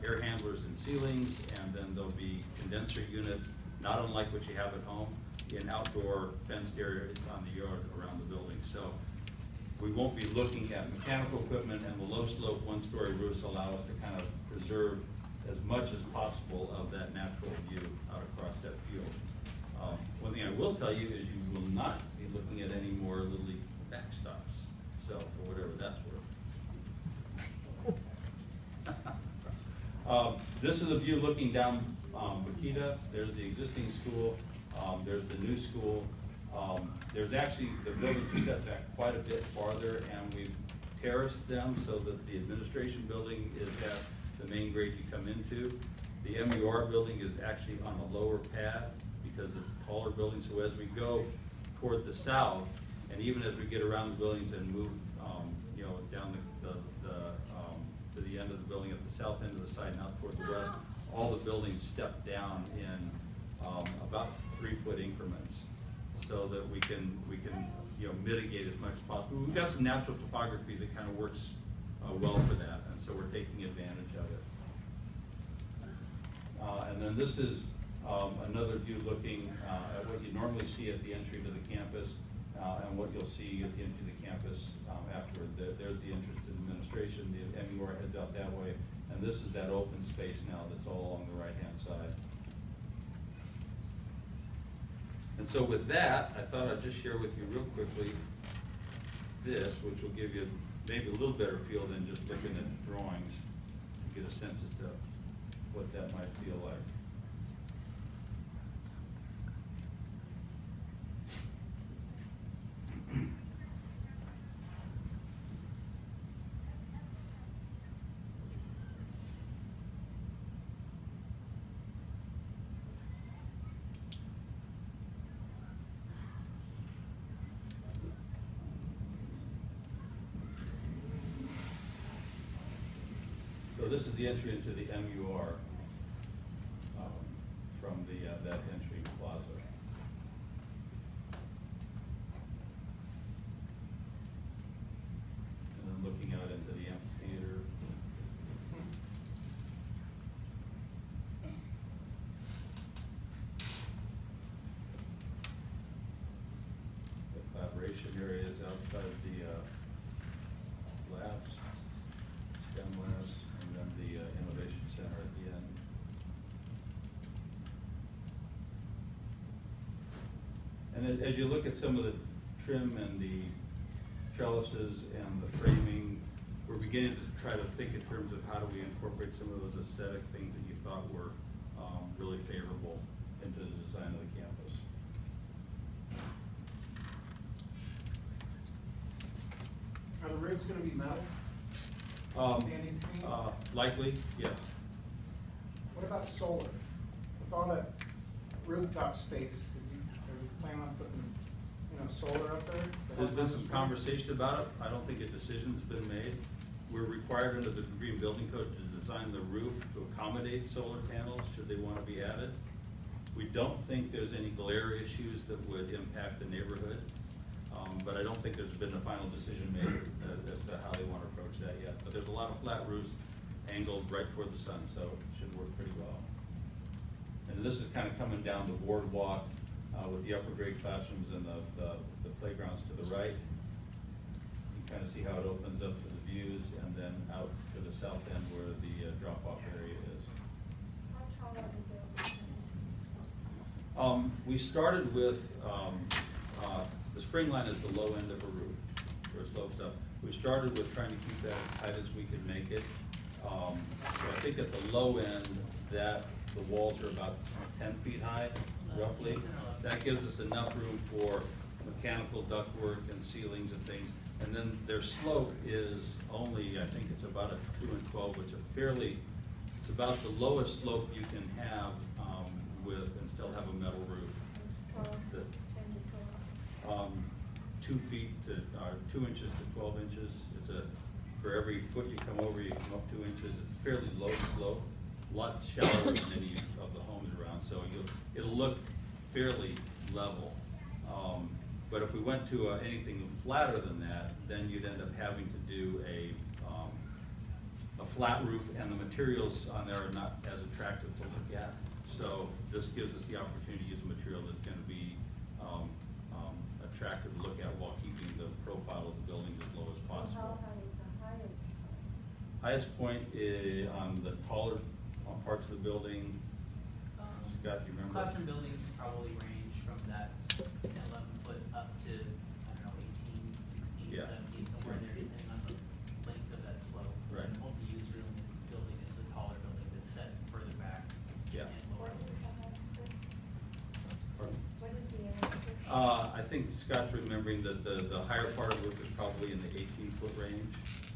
air handlers and ceilings, and then there'll be condenser units, not unlike what you have at home, in outdoor fenced areas on the yard around the building. So we won't be looking at mechanical equipment, and the low slope one-story roofs allow us to kind of preserve as much as possible of that natural view out across that field. One thing I will tell you is you will not be looking at any more Little League backstops, so for whatever that's worth. This is a view looking down Wakita. There's the existing school. There's the new school. There's actually, the buildings are set back quite a bit farther, and we've terraced them so that the administration building is at the main grade you come into. The MUR building is actually on a lower pad because it's a taller building. So as we go toward the south, and even as we get around the buildings and move, you know, down to the end of the building at the south end of the site and out toward the west, all the buildings step down in about 3-foot increments, so that we can you know, mitigate as much as possible. We've got some natural topography that kind of works well for that, and so we're taking advantage of it. And then this is another view looking at what you normally see at the entry to the campus, and what you'll see at the entry to the campus afterward. There's the entrance to the administration. The MUR heads out that way, and this is that open space now that's all along the right-hand side. And so with that, I thought I'd just share with you real quickly this, which will give you maybe a little better feel than just looking at drawings to get a sense as to what that might feel like. So this is the entry into the MUR from that entry plaza. And then looking out into the amphitheater. The collaboration areas outside the labs, STEM labs, and then the Innovation Center at the end. And as you look at some of the trim and the trellises and the framing, we're beginning to try to think in terms of how do we incorporate some of those aesthetic things that you thought were really favorable into the design of the campus. Are the roofs gonna be metal? Standing seam? Likely, yes. What about solar? With all that rooftop space, are you planning on putting, you know, solar up there? There's been some conversation about it. I don't think a decision's been made. We're required under the Green Building Code to design the roof to accommodate solar panels should they want to be added. We don't think there's any glare issues that would impact the neighborhood, but I don't think there's been a final decision made as to how they want to approach that yet. But there's a lot of flat roofs angled right toward the sun, so it should work pretty well. And this is kind of coming down the boardwalk with the upper grade classrooms and the playgrounds to the right. You kind of see how it opens up to the views and then out to the south end where the drop-off area is. How tall are the buildings? We started with, the spring line is the low end of a roof, where it slopes up. We started with trying to keep that as tight as we could make it. So I think at the low end, the walls are about 10 feet high, roughly. That gives us enough room for mechanical ductwork and ceilings and things. And then their slope is only, I think it's about a 2 and 12, which it's about the lowest slope you can have and still have a metal roof. 12, 10 The- to 12. 2 feet to 2 inches to 12 inches. For every foot you come over, you come up 2 inches. It's a fairly low slope, a lot shallower than any of the homes around. So it'll look fairly level. But if we went to anything flatter than that, then you'd end up having to do a flat roof, and the materials on there are not as attractive to look at. So this gives us the opportunity to use a material that's going to be attractive to look at while keeping the profile of the building as low as How possible. high is the highest? Highest point is on the taller parts of the building. Scott, do you remember? Classroom buildings probably range from that 10, 11 foot up to, I don't know, 18, 16, Yeah. 17, somewhere in there, depending on the length of that slope. Right. And the multi-use room building is the taller building that's set further back. Yeah. And lower. What is the highest? Pardon? What is the highest? I think Scott's remembering that the higher part of the roof is probably in the 18-foot range,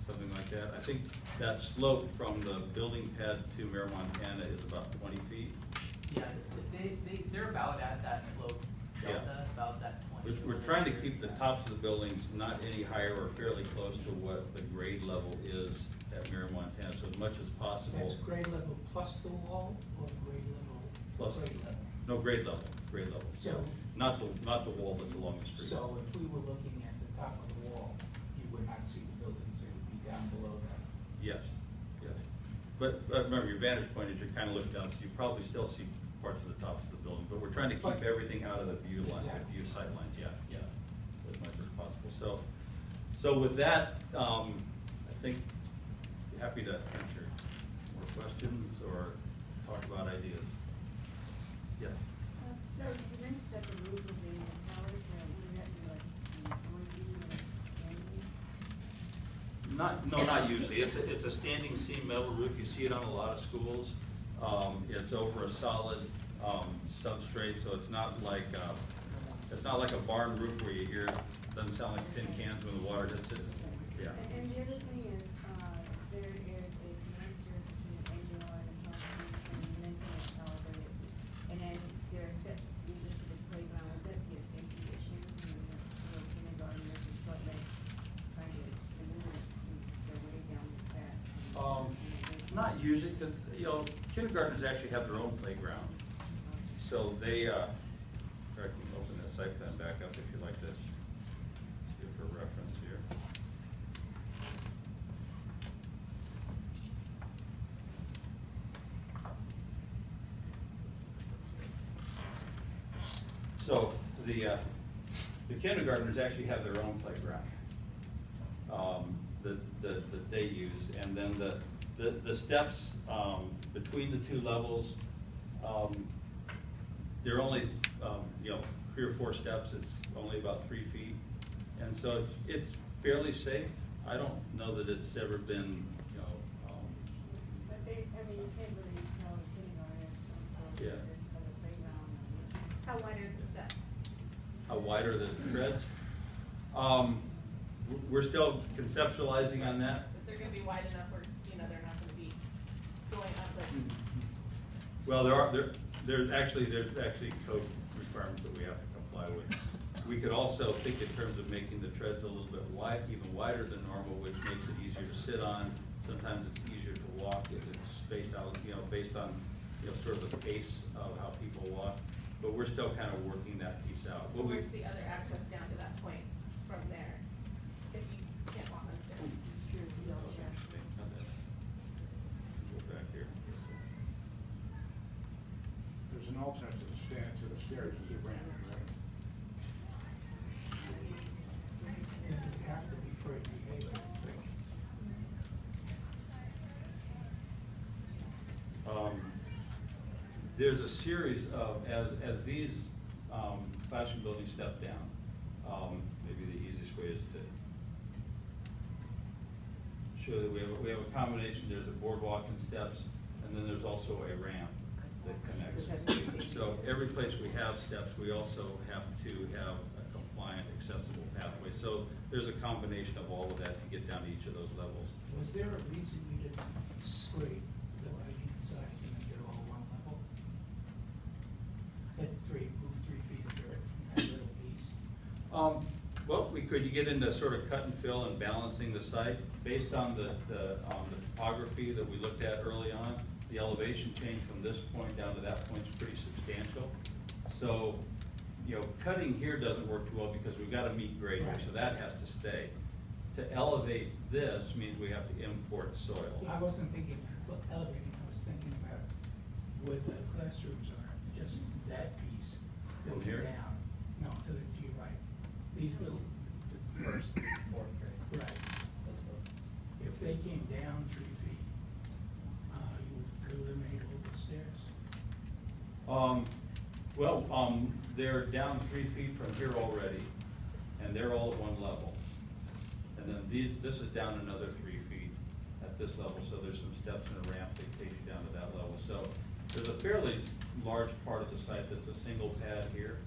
something like that. I think that slope from the building pad to Mare Montana is about 20 feet. Yeah, they're about at that slope Yeah. delta, about that 20. We're trying to keep the tops of the buildings not any higher or fairly close to what the grade level is at Mare Montana, so as much as possible. That's grade level plus the wall or grade level? Plus, Grade level. no, grade level. So- Not the wall that's along the street. So if we were looking at the top of the wall, you would not see the buildings, they would be down below that. Yes, yes. But remember, your vantage point is you're kind of looking down, so you probably still see parts of the tops of the building, but we're trying to keep But- everything out of the view line, the Exactly. view sight lines, yeah, as much as possible. So with that, I think, happy to answer more questions or talk about ideas. Yes. So you mentioned that the roof will be metallic, would that be like noisy when it's raining? Not usually. It's a standing seam metal roof. You see it on a lot of schools. It's over a solid substrate, so it's not like a barn roof where you hear it doesn't sound like tin cans when the water hits it. Yeah. And the other thing is, there is a connector between engine oil and pump, and you mentioned it's calibrated. And then there are steps leading to the playground, would that be a safety issue? You know, kindergartners and short legs trying to maneuver their way down this path. Not usually, because, kindergartners actually have their own playground. So they, I can open that site plan back up if you like this, give for reference here. So the kindergartners actually have their own playground that they use, and then the steps between the two levels, they're only 3 or 4 steps. It's only about 3 feet, and so it's fairly safe. I don't know that it's ever been But they, you can't really tell kindergartners from Yeah. this other playground. How wide are the steps? how wide are the treads. We're still conceptualizing on that. But they're gonna be wide enough where, they're not gonna be going up like. Well, there's actually code requirements that we have to comply with. We could also think in terms of making the treads a little bit wide, even wider than normal, which makes it easier to sit on. Sometimes it's easier to walk if it's spaced out, based on, sort of the pace of how people walk. But we're still kind of working that piece out. What we, Where's the other access down to that point from there, if you can't walk on the stairs? Go back here. There's an alternate to the stairs, is a ramp, right? It would have to be for ADA, I think. There's a series of, as these classroom buildings step down, maybe the easiest way is to show that we have a combination. There's a boardwalk and steps, and then there's also a ramp that connects. So every place we have steps, we also have to have a compliant, accessible pathway. So there's a combination of all of that to get down to each of those levels. Was there a reason you didn't scrape the right-hand side and make it all one level? Move 3 feet of dirt from that little piece? Well, we could. You get into sort of cut and fill and balancing the site based on the topography that we looked at early on. The elevation change from this point down to that point is pretty substantial. So, cutting here doesn't work too well because we've got to meet grade here, so that has to stay. To elevate this means we have to import soil. I wasn't thinking about elevating, I was thinking about where the classrooms are, just that piece From going here? down. No, to your right. These little, First, fourth grade. right. Those buildings. If they came down 3 feet, you would eliminate all the stairs. They're down 3 feet from here already, and they're all at one level. And then this is down another 3 feet at this level, so there's some steps and a ramp that takes you down to that level. So there's a fairly large part of the site that's a single pad here,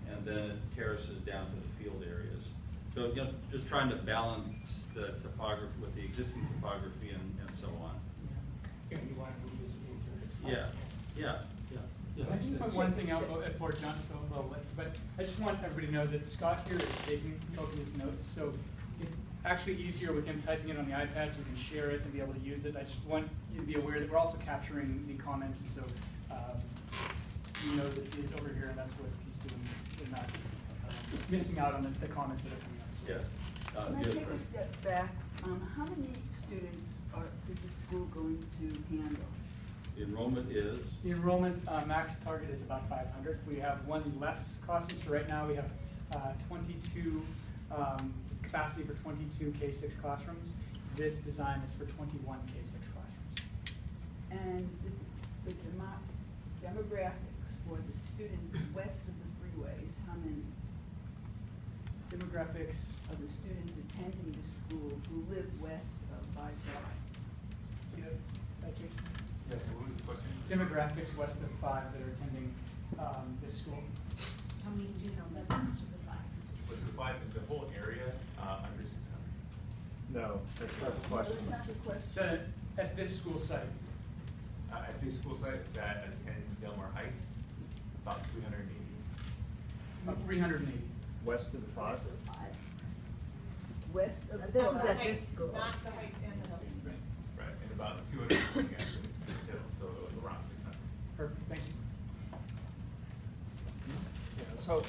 and then it terraces down to the field areas. So, just trying to balance the topography with the existing topography and so on. Yeah, you want to move this into this. Yeah. I just point one thing out for John, but I just want everybody to know that Scott here is taking his notes, so it's actually easier with him typing it on the iPad so we can share it and be able to use it. I just want you to be aware that we're also capturing the comments, and so you know that he's over here and that's what he's doing, and not missing out on the comments that are coming up. Yeah. Can I yes, take a Fred. step back? How many students is the school going to handle? The enrollment is, The enrollment max target is about 500. We have one less classroom, so right now we have 22, capacity for 22 K6 classrooms. This design is for 21 K6 classrooms. And the demographics for the students west of the freeways, how many Demographics, of the students attending the school who live west of Byford? do you have that, Jason? Yeah, so what was the question? Demographics west of 5 that are attending this school. How many students live west of the 5? Was it the whole area, under 600? No, that's not the No, question. that's not the question. At this school site. At the school site that attend Delmar Heights, about 380. 380. West of the 5? West of the. This is five. at this school. Not the heights and the hills. Right, and about 220 actually, so around 600. Perfect, thank you. Yeah, so,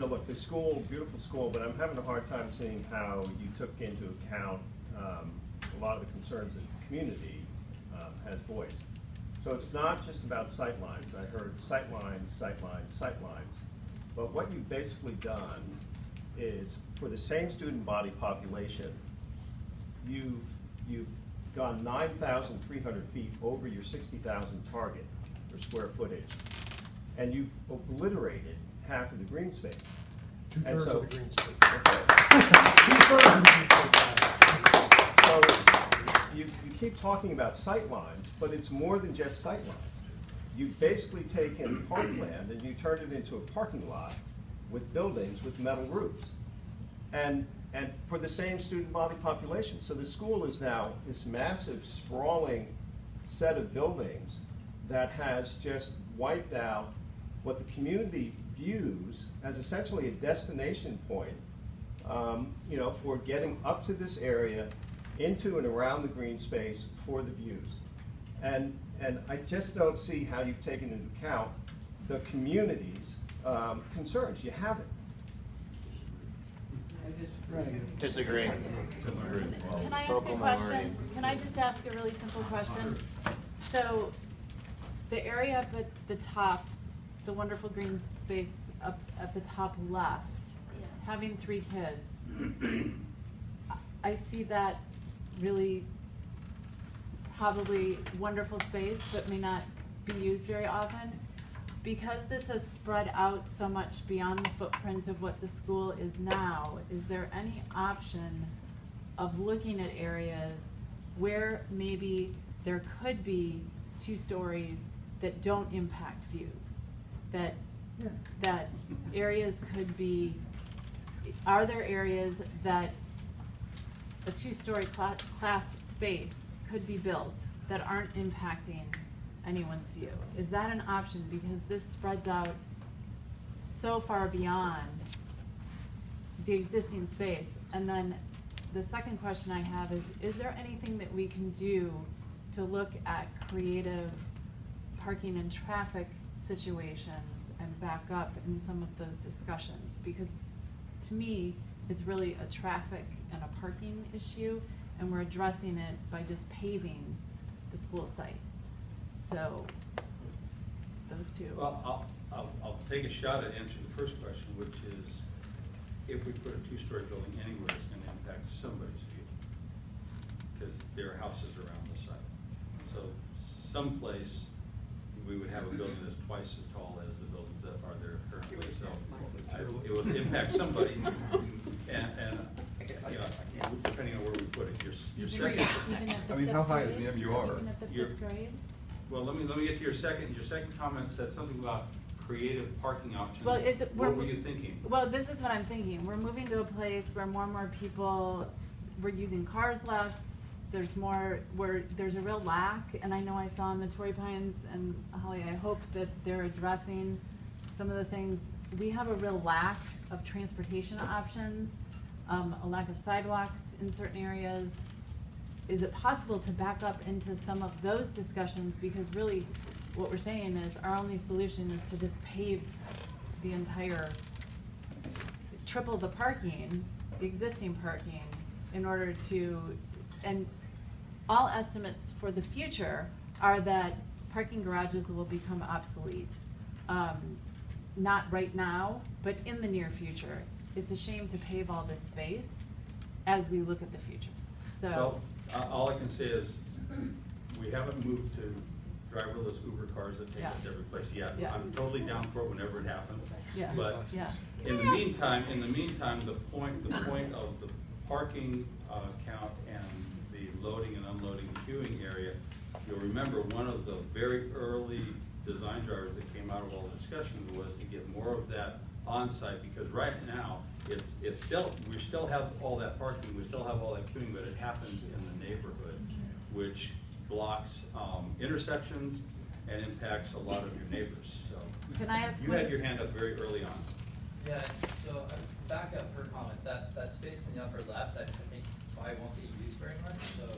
look, the school, beautiful school, but I'm having a hard time seeing how you took into account a lot of the concerns that the community has voiced. So it's not just about sightlines. I heard sightlines, sightlines, sightlines. But what you've basically done is, for the same student body population, you've gone 9,300 feet over your 60,000 target for square footage, and you've obliterated half of the green space. And Two-thirds so- of the green space. Two-thirds of the green space. So you keep talking about sightlines, but it's more than just sightlines. You've basically taken parkland and you turned it into a parking lot with buildings with metal roofs. And for the same student body population. So the school is now this massive, sprawling set of buildings that has just wiped out what the community views as essentially a destination point, you know, for getting up to this area, into and around the green space for the views. And I just don't see how you've taken into account the community's concerns. You haven't. Disagree. Can I ask a question? Can I just ask a really simple question? So, the area up at the top, the wonderful green space up at the top left, having 3 kids, I see that really probably wonderful space that may not be used very often. Because this has spread out so much beyond the footprint of what the school is now, is there any option of looking at areas where maybe there could be 2 stories that don't impact views? That areas could be, are there areas that a 2-story class space could be built that aren't impacting anyone's view? Is that an option? Because this spreads out so far beyond the existing space. And then the second question I have is there anything that we can do to look at creative parking and traffic situations and back up in some of those discussions? Because to me, it's really a traffic and a parking issue, and we're addressing it by just paving the school site. So, those 2. Well, I'll take a shot at answering the first question, which is, if we put a 2-story building anywhere, it's gonna impact somebody's view, because there are houses around the site. So someplace, we would have a building that's twice as tall as the buildings that are there currently, so it would impact somebody, and, you know, depending on where we put it, your second. I mean, how high is the MUR? Even at the Your- 5th grade? Well, let me get to your second comment said something about creative parking options. Well, What were you thinking? Well, this is what I'm thinking. We're moving to a place where more and more people, we're using cars less. There's more, there's a real lack, and I know I saw in the Torrey Pines, and Holly, I hope that they're addressing some of the things. We have a real lack of transportation options, a lack of sidewalks in certain areas. Is it possible to back up into some of those discussions? Because really, what we're saying is our only solution is to just pave the entire, triple the parking, the existing parking, in order to, and all estimates for the future are that parking garages will become obsolete. Not right now, but in the near future. It's a shame to pave all this space as we look at the future. So. Well, all I can say is, we haven't moved to driverless Uber cars that take us every place yet. Yeah. I'm totally down for it whenever it happens. Yeah. But Yeah. in the meantime, the point of the parking count and the loading and unloading queuing area, you'll remember one of the very early design drivers that came out of all the discussions was to get more of that on-site, because right now, it's still, we still have all that parking, we still have all that queuing, but it happens in the neighborhood, which blocks intersections and impacts a lot of your neighbors, so. Can I ask You had your hand up very early on. Yeah, so back up her comment, that space in the upper left, I think probably won't get used very much, so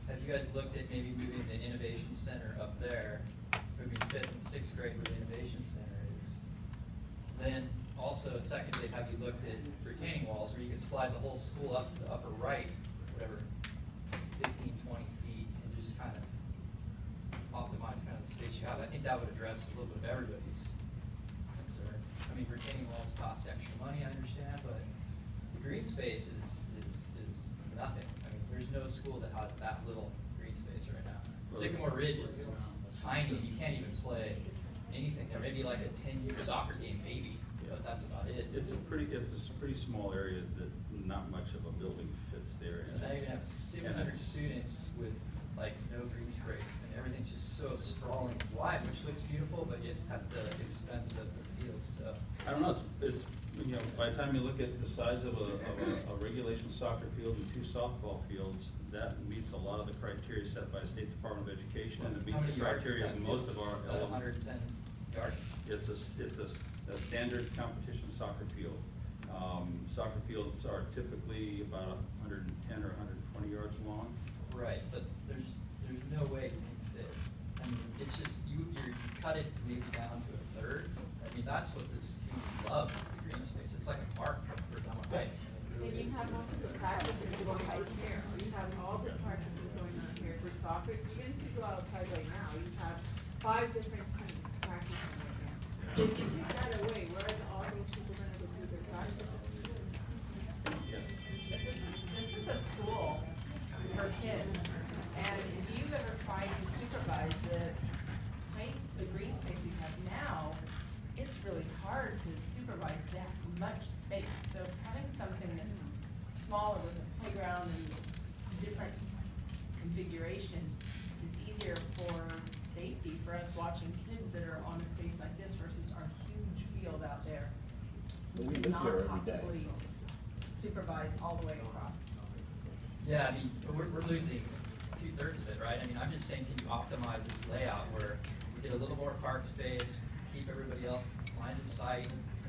have you guys looked at maybe moving the innovation center up there, moving 5th and 6th grade where the innovation center is? Then also, secondly, have you looked at retaining walls where you could slide the whole school up to the upper right, whatever, 15, 20 feet, and just kind of optimize kind of the space you have? I think that would address a little bit of everybody's concerns. I mean, retaining walls cost extra money, I understand, but the green space is nothing. I mean, there's no school that has that little green space right now. Sycamore Ridge is tiny, and you can't even play anything there. Maybe like a 10-year soccer game, maybe, but that's about it. It's a pretty small area that not much of a building fits there. So now you're gonna have 600 students with like no green space, and everything's just so sprawling wide, which looks beautiful, but yet at the expense of the field. So I don't know. It's you know, by the time you look at the size of a regulation soccer field and 2 softball fields, that meets a lot of the criteria set by the State Department of Education, and it meets the criteria of most of our elements. 110 yards. It's a standard competition soccer field. Soccer fields are typically about 110 or 120 yards long. Right, but there's no way you can fit. I mean, it's just, you cut it maybe down to a third. I mean, that's what this community loves, is the green space. It's like a park for Delmar Heights. And you have also the practice in Delmar Heights here, you have all the practices going on here for soccer, even if you go outside right now, you have 5 different teams practicing right now. So if you take that away, where are all those people gonna go do their practices? This is a school for kids, and if you've ever tried to supervise the green space we have now, it's really hard to supervise that much space. So having something that's smaller with a playground and different configuration is easier for safety for us watching kids that are on a space like this versus our huge field out there. Well, we We live here cannot every day, possibly supervise all the way across. Yeah, I mean, we're losing 2/3 of it, right? I mean, I'm just saying, can you optimize this layout where we get a little more park space, keep everybody else line of sight,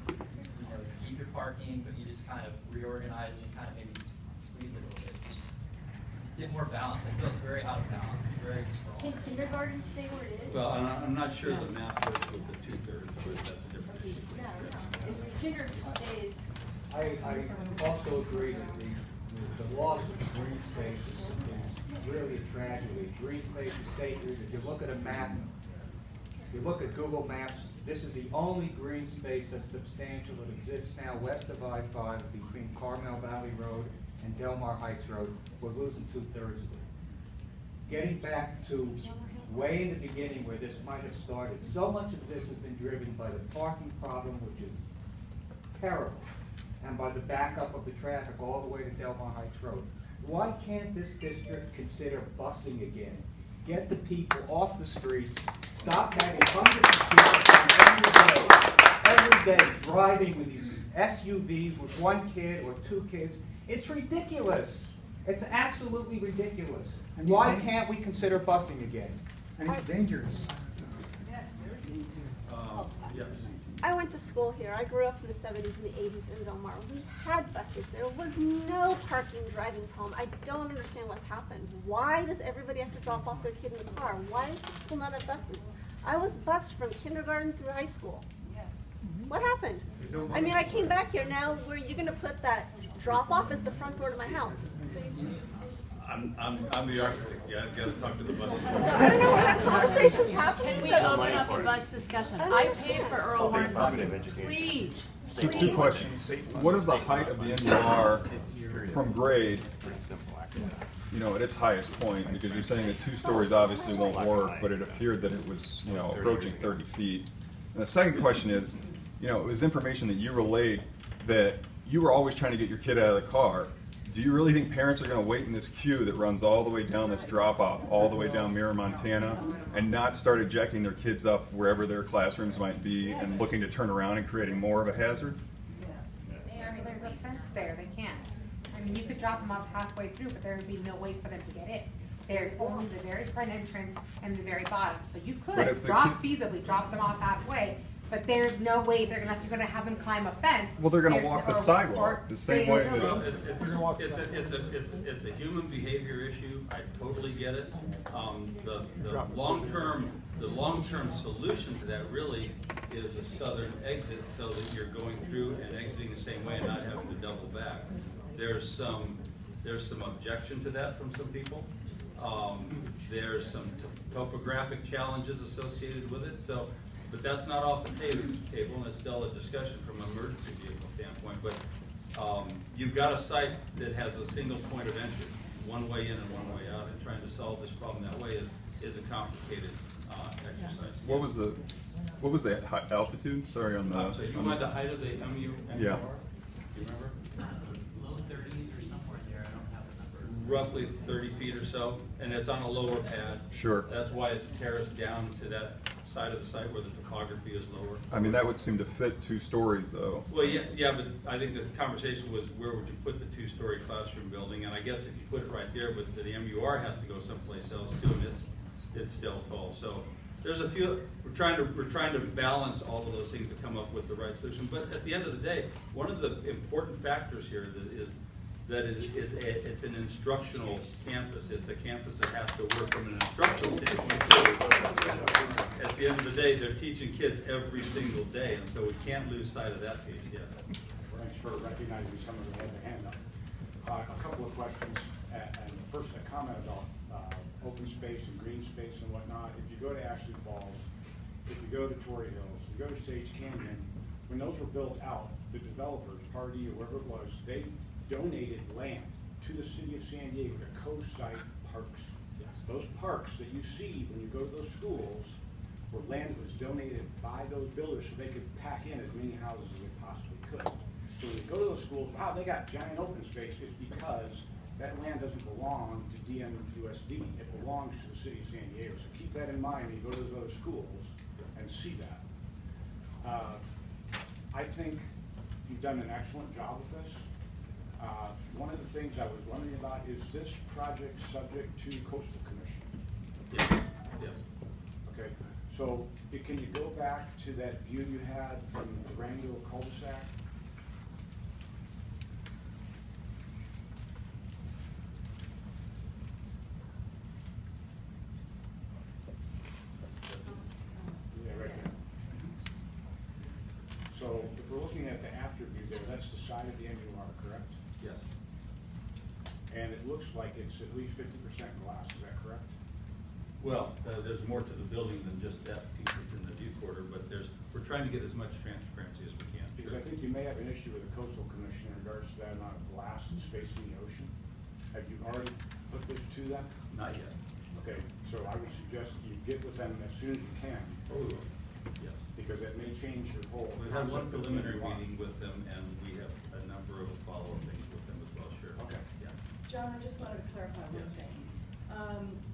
you know, keep your parking, but you just kind of reorganize and kind of maybe squeeze it a little bit, just get more balance. I feel it's very out of balance, it's very small. Can kindergarten stay where it is? Well, and I'm not sure the math works with the 2/3, but that's a different issue. No. If kinder stays, I also agree that the loss of green space is really a tragedy. Green space is sacred. If you look at a map, if you look at Google Maps, this is the only green space that's substantial that exists now west of I-5 between Carmel Valley Road and Delmar Heights Road. We're losing 2/3 of it. Getting back to way in the beginning where this might have started, so much of this has been driven by the parking problem, which is terrible, and by the backup of the traffic all the way to Delmar Heights Road. Why can't this district consider busing again? Get the people off the streets, stop having hundreds of people every day driving with these SUVs with 1 kid or 2 kids. It's ridiculous. It's absolutely ridiculous. Why can't we consider busing again? And it's dangerous. Yes. I went to school here. I grew up in the 70s and the 80s in Del Mar. We had buses. There was no parking driving home. I don't understand what's happened. Why does everybody have to drop off their kid in the car? Why does the school not have buses? I was bused from kindergarten through high school. What happened? I mean, I came back here. Now, where are you going to put that drop off as the front door to my house? I'm the architect, yeah, I've got to talk to the bus. I don't know where that conversation's happening. Can we but- open up a bus discussion? I paid for Earl Warren buses, please. So 2 questions. What is the height of the NUR from grade, you know, at its highest point? Because you're saying that 2 stories obviously won't work, but it appeared that it was, you know, approaching 30 feet. And the second question is, you know, it was information that you relayed that you were always trying to get your kid out of the car. Do you really think parents are going to wait in this queue that runs all the way down this drop-off, all the way down Mirror, Montana, and not start ejecting their kids up wherever their classrooms might be and looking to turn around and creating more of a hazard? I mean, there's a fence there, they can't. I mean, you could drop them off halfway through, but there would be no way for them to get in. There's only the very front entrance and the very bottom, so you But could if the feasibly drop them off halfway, but there's no way unless you're gonna have them climb a fence. Well, they're going to There's walk the no- sidewalk the same way stay in the Well, that. it's a human behavior issue, I totally get it. The long-term solution to that really is a southern exit so that you're going through and exiting the same way and not having to double back. There's some objection to that from some people. There's some topographic challenges associated with it, so, but that's not off the table, and it's still a discussion from an emergency vehicle standpoint. But you've got a site that has a single point of entry, one way in and one way out, and trying to solve this problem that way is a complicated exercise. What was the altitude? Sorry, on the. So you want the height of the MU? Yeah. Do you remember? Low 30s or somewhere there, I don't have a number. Roughly 30 feet or so, and it's on a lower pad. Sure. That's why it's terraced down to that side of the site where the topography is lower. I mean, that would seem to fit 2 stories, though. Well, yeah, but I think the conversation was where would you put the 2-story classroom building, and I guess if you put it right there, but the MUR has to go someplace else too, and it's still tall. So there's a few, we're trying to balance all of those things to come up with the right solution. But at the end of the day, one of the important factors here that it's an instructional campus. It's a campus that has to work from an instructional standpoint too. At the end of the day, they're teaching kids every single day, and so we can't lose sight of that piece yet. Thanks for recognizing some of the hand up. A couple of questions, and first a comment about open space and green space and whatnot. If you go to Ashley Falls, if you go to Torrey Hills, if you go to Sage Canyon, when those were built out, the developers, Pardee or whoever it was, they donated land to the city of San Diego to co-site parks. Those parks that you see when you go to those schools where land was donated by those builders so they could pack in as many houses as they possibly could. So when you go to those schools, wow, they got giant open space, it's because that land doesn't belong to DMUSD. It belongs to the city of San Diego. So keep that in mind when you go to those other schools and see that. I think you've done an excellent job with this. One of the things I was wondering about, is this project subject to Coastal Commission? Yes. Yes. Okay, so can you go back to that view you had from the Durango cul-de-sac? Yeah, right there. So if we're looking at the after view there, that's the side of the MUR, correct? Yes. And it looks like it's at least 50% glass, is that correct? Well, there's more to the building than just that piece that's in the view quarter, but we're trying to get as much transparency as we can. Because I think you may have an issue with the Coastal Commission in regards to that amount of glass that's facing the ocean. Have you already put this to them? Not yet. Okay, so I would suggest you get with them as soon as you can. Oh, yes. Because that may change your whole. We've had one concept of preliminary what you want. meeting with them, and we have a number of follow-up things with them as well, sure. Okay. Yeah. John, I just wanted to clarify one Yes. thing.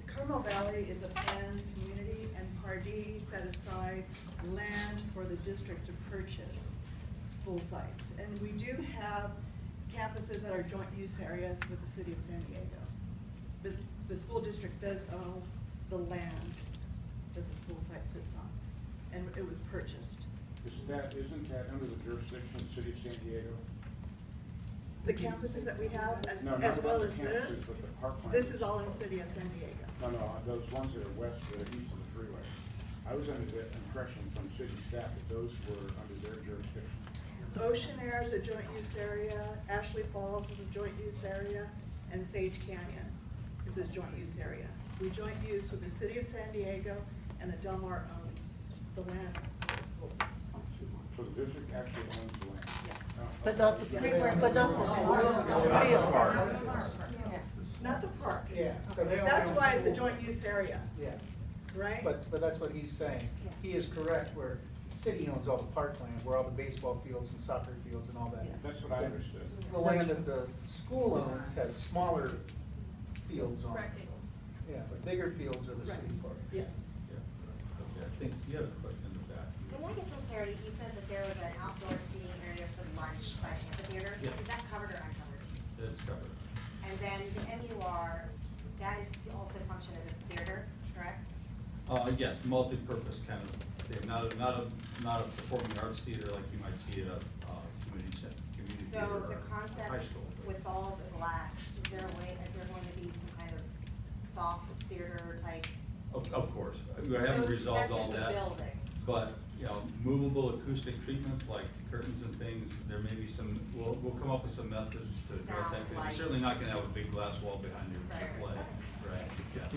Carmel Valley is a planned community, and Pardee set aside land for the district to purchase school sites. And we do have campuses that are joint use areas with the city of San Diego. But the school district does own the land that the school site sits on, and it was purchased. Isn't that under the jurisdiction of the city of San Diego? The campuses that we have, as No, not well the as campuses, this, but the parkland. this is all in the city of San Diego. No, those ones that are west, that are east of the freeway. I was under the impression from city staff that those were under their jurisdiction. Ocean Air is a joint use area, Ashley Falls is a joint use area, and Sage Canyon is a joint use area. We joint use with the city of San Diego, and the Del Mar owns the land for the school sites. So the district actually owns the land? Yes. But not the, but not Not the park. Yeah. So they That's own- why it's a joint use area, Yeah, right? but that's what he's saying. He is correct, where the city owns all the parkland, where all the baseball fields and soccer fields and all that. That's what I understood. The land that the school owns has smaller fields on it. Rectangles. Yeah, but bigger fields are the city Right. park. Yes. Yeah. Okay, I think you had a question in the back. Can I get some clarity? You said that there was an outdoor seating area for lunch by amphitheater. Yeah. Is that covered or uncovered? It's covered. And then the MUR, that is to also function as a theater, correct? Yes, multi-purpose kind of, not a performing arts theater like you might see at a community center, community So theater the or concept high school. with all of the glass, is there a way, is there going to be some kind of soft theater type? Of course, we haven't So resolved all That's just that. the building. But, movable acoustic treatments like curtains and things, there may be some, we'll come up with some methods to address that. Sound, Because light. you're certainly not gonna have a big glass wall behind your Right. display, right? Yeah.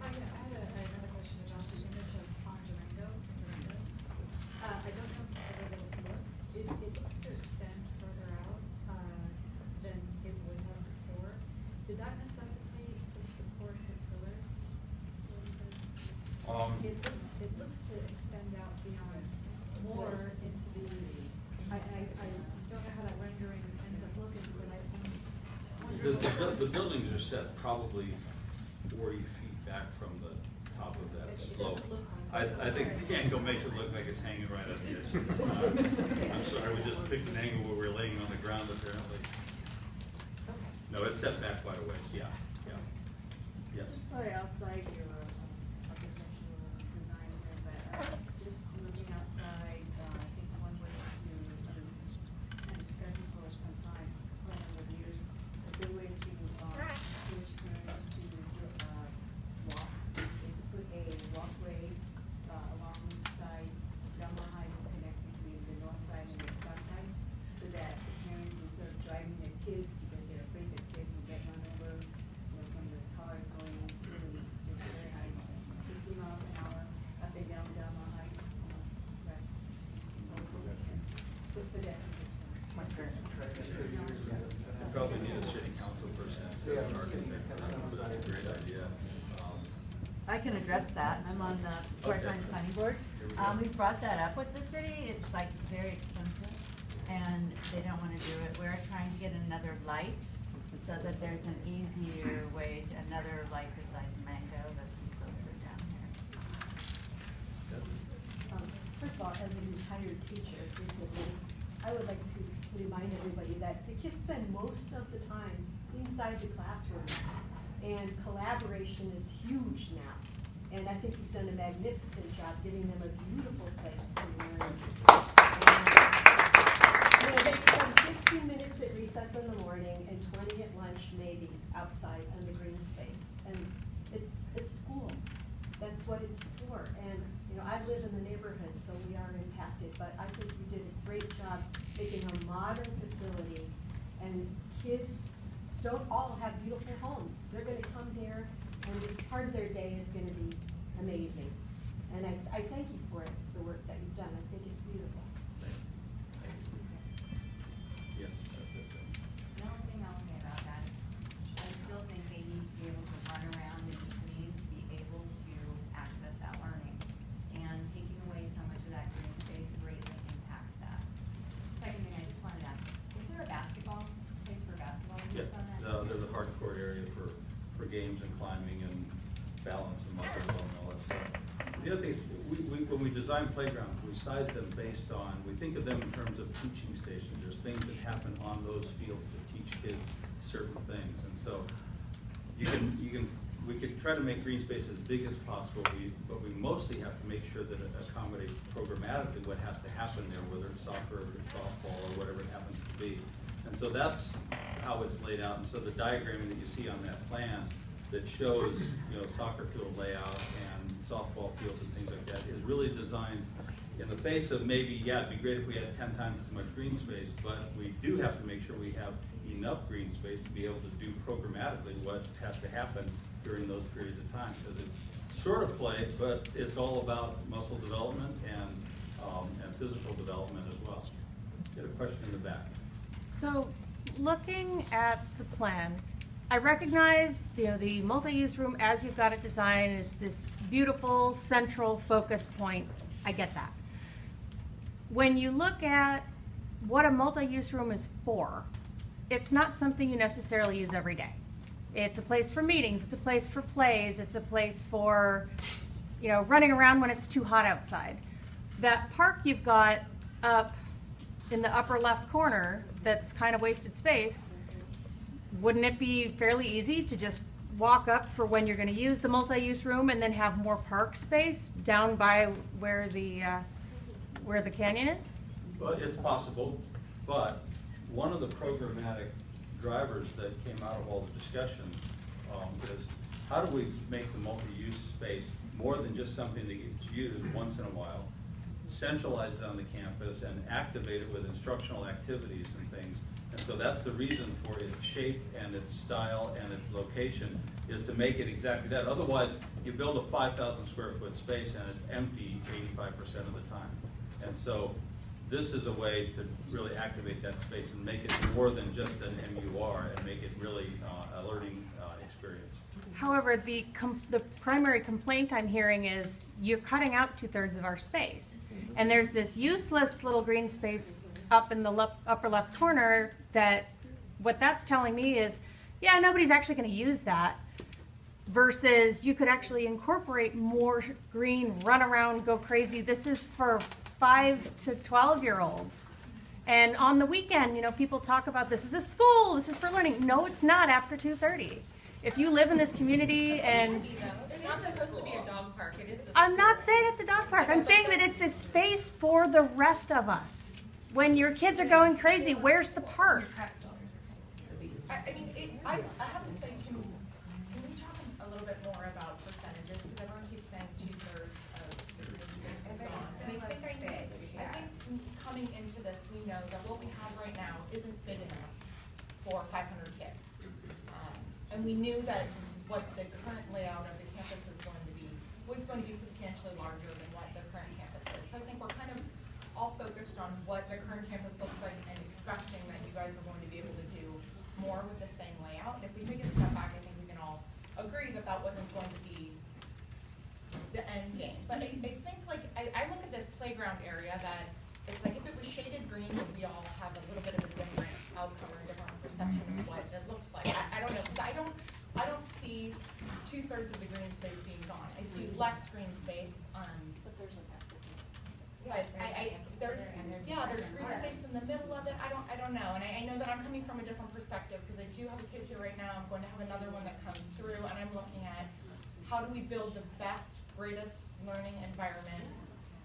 I had another question to Josh, you mentioned on Durango. I don't know how it looks, it looks to extend further out, than it would have before. Did that necessitate some supports and pillars? It looks to extend out beyond more into I don't know how that rendering ends up looking, but The buildings are set probably 40 feet back from the top of that slope. I think the angle makes it look like it's hanging right on the edge. It's not. I'm sorry, we just picked an angle where we're laying on the ground apparently. No, it's set back quite a ways, yeah. Yes. This is probably outside your can address that. I'm on the part-time planning board. We brought that up with the city. It's like very expensive and they don't want to do it. We're trying to get another light so that there's an easier way to, another light besides Mango that's closer down here. First of all, as a retired teacher recently, I would like to remind everybody that the kids spend most of the time inside the classrooms, and collaboration is huge now. And I think you've done a magnificent job giving them a beautiful place to learn. And, they spend 15 minutes at recess in the morning and 20 at lunch maybe outside on the green space. And it's school. That's what it's for. And I live in the neighborhood, so we are impacted, but I think you did a great job making a modern facility, and kids don't all have beautiful homes. They're gonna come here, and this part of their day is gonna be amazing. And I thank you for it, the work that you've done. I think it's beautiful. Yeah. The only thing I'll say about that is, I still think they need to be able to run around and be clean to be able to access that learning. And taking away so much of that green space greatly impacts that. Second thing, I just wanted to ask, is there a basketball, place for basketball Yes, games on that? there's a hardcore area for games and climbing and balance and muscle building and all that stuff. The other thing is, when we design playgrounds, we size them based on, we think of them in terms of teaching stations. There's things that happen on those fields that teach kids certain things. And so we could try to make green space as big as possible, but we mostly have to make sure that it accommodates programmatically what has to happen there, whether it's soccer or it's softball or whatever it happens to be. And so that's how it's laid out. And so the diagramming that you see on that plan that shows, soccer field layout and softball fields and things like that is really designed in the face of maybe, it'd be great if we had 10 times as much green space, but we do have to make sure we have enough green space to be able to do programmatically what has to happen during those periods of time, because it's sort of play, but it's all about muscle development and physical development as well. Get a question in the back. So, looking at the plan, I recognize the multi-use room as you've got it designed is this beautiful central focus point. I get that. When you look at what a multi-use room is for, it's not something you necessarily use every day. It's a place for meetings, it's a place for plays, it's a place for running around when it's too hot outside. That park you've got up in the upper left corner that's kind of wasted space, wouldn't it be fairly easy to just walk up for when you're going to use the multi-use room and then have more park space down by where the canyon is? But it's possible, but one of the programmatic drivers that came out of all the discussions is how do we make the multi-use space more than just something that gets used once in a while, centralize it on the campus, and activate it with instructional activities and things. And so that's the reason for its shape and its style and its location, is to make it exactly that. Otherwise, you build a 5,000 square foot space and it's empty 85% of the time. And so this is a way to really activate that space and make it more than just an MUR and make it really a learning experience. However, the primary complaint I'm hearing is you're cutting out 2/3 of our space. And there's this useless little green space up in the upper left corner that what that's telling me is, nobody's actually going to use that, versus you could actually incorporate more green, run around, go crazy. This is for 5 to 12-year-olds. And on the weekend, people talk about this is a school, this is for learning. No, it's not after 2:30. If you live in this community and... It's not supposed to be a dog park, it is a I'm not saying it's a dog park. I'm saying that it's a space for the rest of us. When your kids are going crazy, where's the park? I have to say, can we talk a little bit more about percentages? Because everyone keeps saying 2/3 of the community is gone. And I think coming into this, we know that what we have right now isn't big enough for 500 kids. And we knew that what the current layout of the campus was going to be substantially larger than what the current campus is. So I think we're kind of all focused on what the current campus looks like and expecting that you guys are going to be able to do more with the same layout. If we take a step back, I think we can all agree that that wasn't going to be all have a little bit of a different outcome or a different perception of what it looks like. I don't know, because I don't see 2/3 of the green space being gone. I see less green space, But there's a back. but there's green space in the middle of it. I don't know, and I know that I'm coming from a different perspective, because I do have a kid here right now. I'm going to have another one that comes through, and I'm looking at how do we build the best, greatest learning environment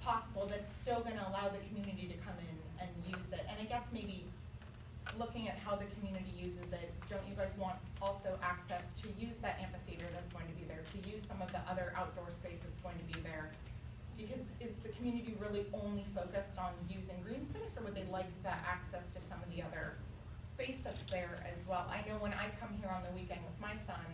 possible that's still gonna allow the community to come in and use it. And I guess maybe looking at how the community uses it, don't you guys want also access to use that amphitheater that's going to be there, to use some of the other outdoor spaces going to be there? Because is the community really only focused on using green space, or would they like that access to some of the other space that's there as well? I know when I come here on the weekend with my son,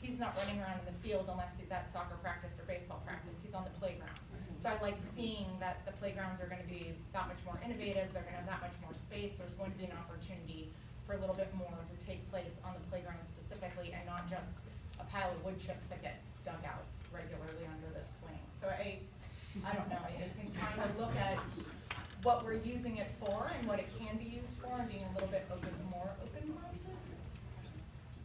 he's not running around in the field unless he's at soccer practice or baseball practice. He's on the playground. So I like seeing that the playgrounds are gonna be that much more innovative, they're gonna have that much more space, there's going to be an opportunity for a little bit more to take place on the playground specifically, and not just a pile of wood chips that get dug out regularly under the swing. So I don't know, I think trying to look at what we're using it for and what it can be used for, and being a little bit more open-minded.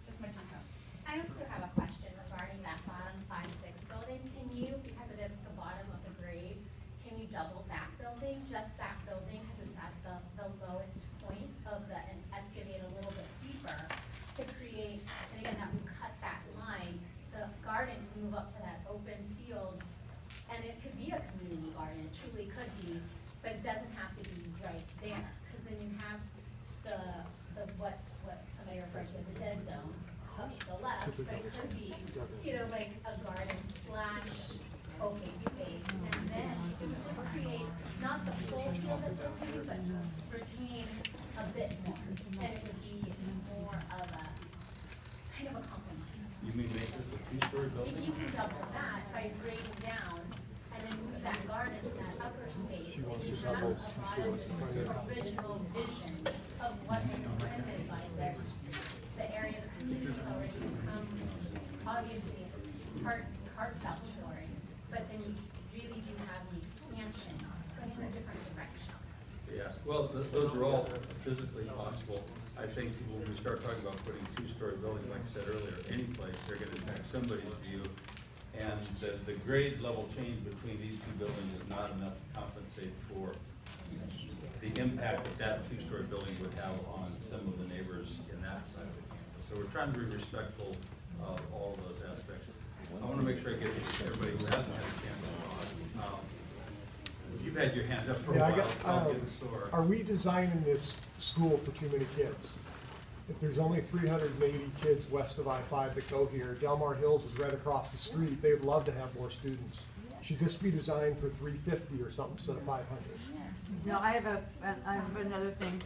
Just my 2 cents. I also have a question regarding that bottom 5-6 building. Can you, because it is at the bottom of the grade, can you double that building, just that building, because it's at the lowest point of the, and excavate a little bit deeper to create, and again, that would cut that line. The garden can move up to that open field, and it could be a community garden, it truly could be, but it doesn't have to be right there, because then you have the what somebody referred to as the dead zone up to the left, but it could be, like a garden / open space, and then it would just create not the full field that we're using, but retain a bit more, and it would be more of a kind of a compromise. You mean make this a 2-story building? If you can double that by grading down and then move that garden to that upper space, then you have a lot of the original vision of what was intended by the area the community has already become, obviously, heartfelt stories, but then you really do have the expansion going in a different direction. Yeah, well, those are all physically possible. I think when we start talking about putting 2-story buildings, like I said earlier, any place, they're gonna impact somebody's view. And the grade level change between these 2 buildings is not enough to compensate for the impact that 2-story building would have on some of the neighbors in that side of the campus. So we're trying to be respectful of all of those aspects. I wanna make sure I get to everybody who hasn't had a chance to talk. You've had your hand up for a while, I'll get the sore. Are we designing this school for too many kids? If there's only 380 kids west of I-5 that go here, Del Mar Hills is right across the street, they'd love to have more students. Should this be designed for 350 or something instead of 500? No, I have another thing.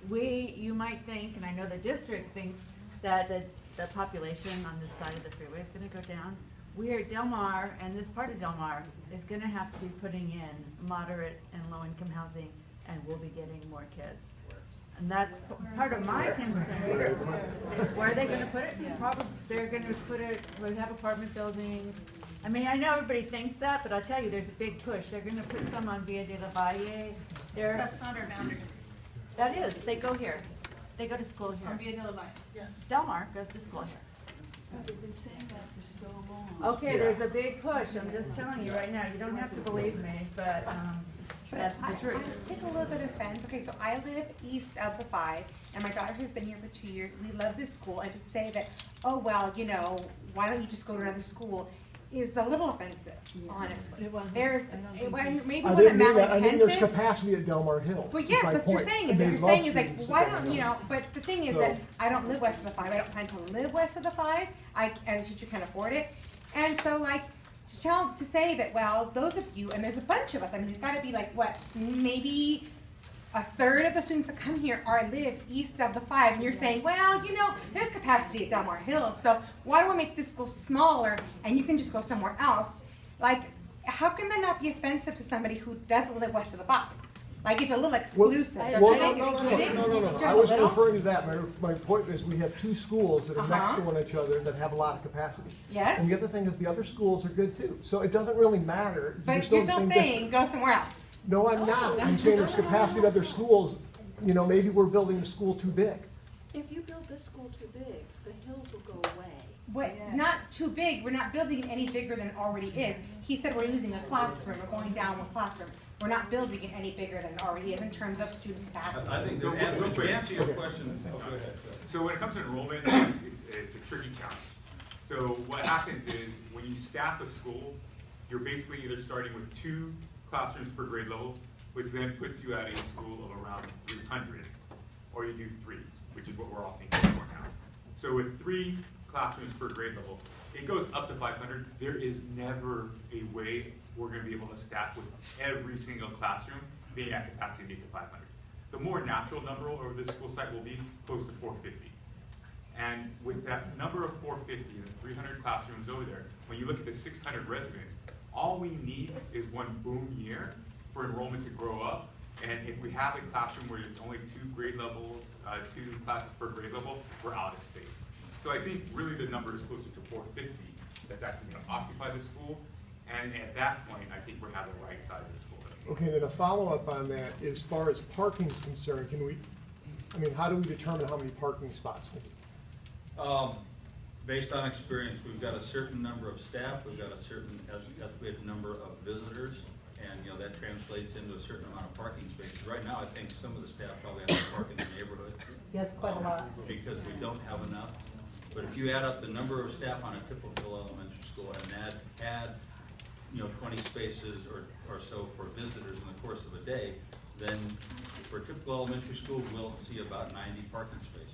You might think, and I know the district thinks, that the population on this side of the freeway is gonna go down. We are Del Mar, and this part of Del Mar is gonna have to be putting in moderate and low-income housing, and we'll be getting more kids. And that's part of my concern. Where are they gonna put it? Probably, they're gonna put it, we have apartment buildings. I mean, I know everybody thinks that, but I'll tell you, there's a big push. They're gonna put some on Via de la Valle. That's not our boundary. That is, they go here. They go to school here. On Via de la Valle. Yes. Del Mar goes to school here. They've been saying that for so long. Okay, there's a big push, I'm just telling you right now, you don't have to believe me, but, that's the truth. I take a little bit of offense. Okay, so I live east of the 5, and my daughter has been here for 2 years. We love this school, and to say that, oh, well, why don't you just go to another school, is a little offensive, honestly. Maybe it wasn't malintentioned. I think there's capacity at Del Mar Hills. Well, yes, but you're saying is why don't, but the thing is that I don't live west of the 5, I don't plan to live west of the 5, as a teacher can't afford it, and so to say that, well, those of you, and there's a bunch of us, I mean, it's gotta be maybe a third of the students that come here live east of the 5, and you're saying, well, there's capacity at Del Mar Hills, so why don't we make this school smaller, and you can just go somewhere else? How can that not be offensive to somebody who doesn't live west of the 5? It's a little exclusive. No. I wasn't referring to that. My point is we have 2 schools that are next to each other that have a lot of capacity. Yes. And the other thing is the other schools are good too. So it doesn't really matter. But you're still saying go somewhere else. No, I'm not. I'm saying there's capacity at other schools you know, maybe we're building the school too big. If you build this school too big, the hills will go away. But not too big, we're not building it any bigger than it already is. He said we're losing a classroom, we're going down one classroom. We're not building it any bigger than it already is in terms of student capacity. I think So, to real quick. answer your question, oh, go ahead. So when it comes to enrollment, it's a tricky challenge. So what happens is, when you staff a school, you're basically either starting with 2 classrooms per grade level, which then puts you at a school of around 300, or you do 3, which is what we're all thinking for now. So with 3 classrooms per grade level, it goes up to 500. There is never a way we're gonna be able to staff with every single classroom being at capacity to 500. The more natural number over this school site will be close to 450. And with that number of 450 and 300 classrooms over there, when you look at the 600 residents, all we need is one boom year for enrollment to grow up. And if we have a classroom where it's only 2 grade levels, 2 classes per grade level, we're out of space. So I think really the number is closer to 450 that's actually going to occupy the school. And at that point, I think we're having the right size of school. Okay, then a follow-up on that, as far as parking is concerned, how do we determine how many parking spots we need? Based on experience, we've got a certain number of staff, we've got a certain estimated number of visitors, and that translates into a certain amount of parking spaces. Right now, I think some of the staff probably have to park in the neighborhood. Yes, quite a lot. Because we don't have enough. But if you add up the number of staff on a typical elementary school and add 20 spaces or so for visitors in the course of a day, then for a typical elementary school, we'll see about 90 parking spaces.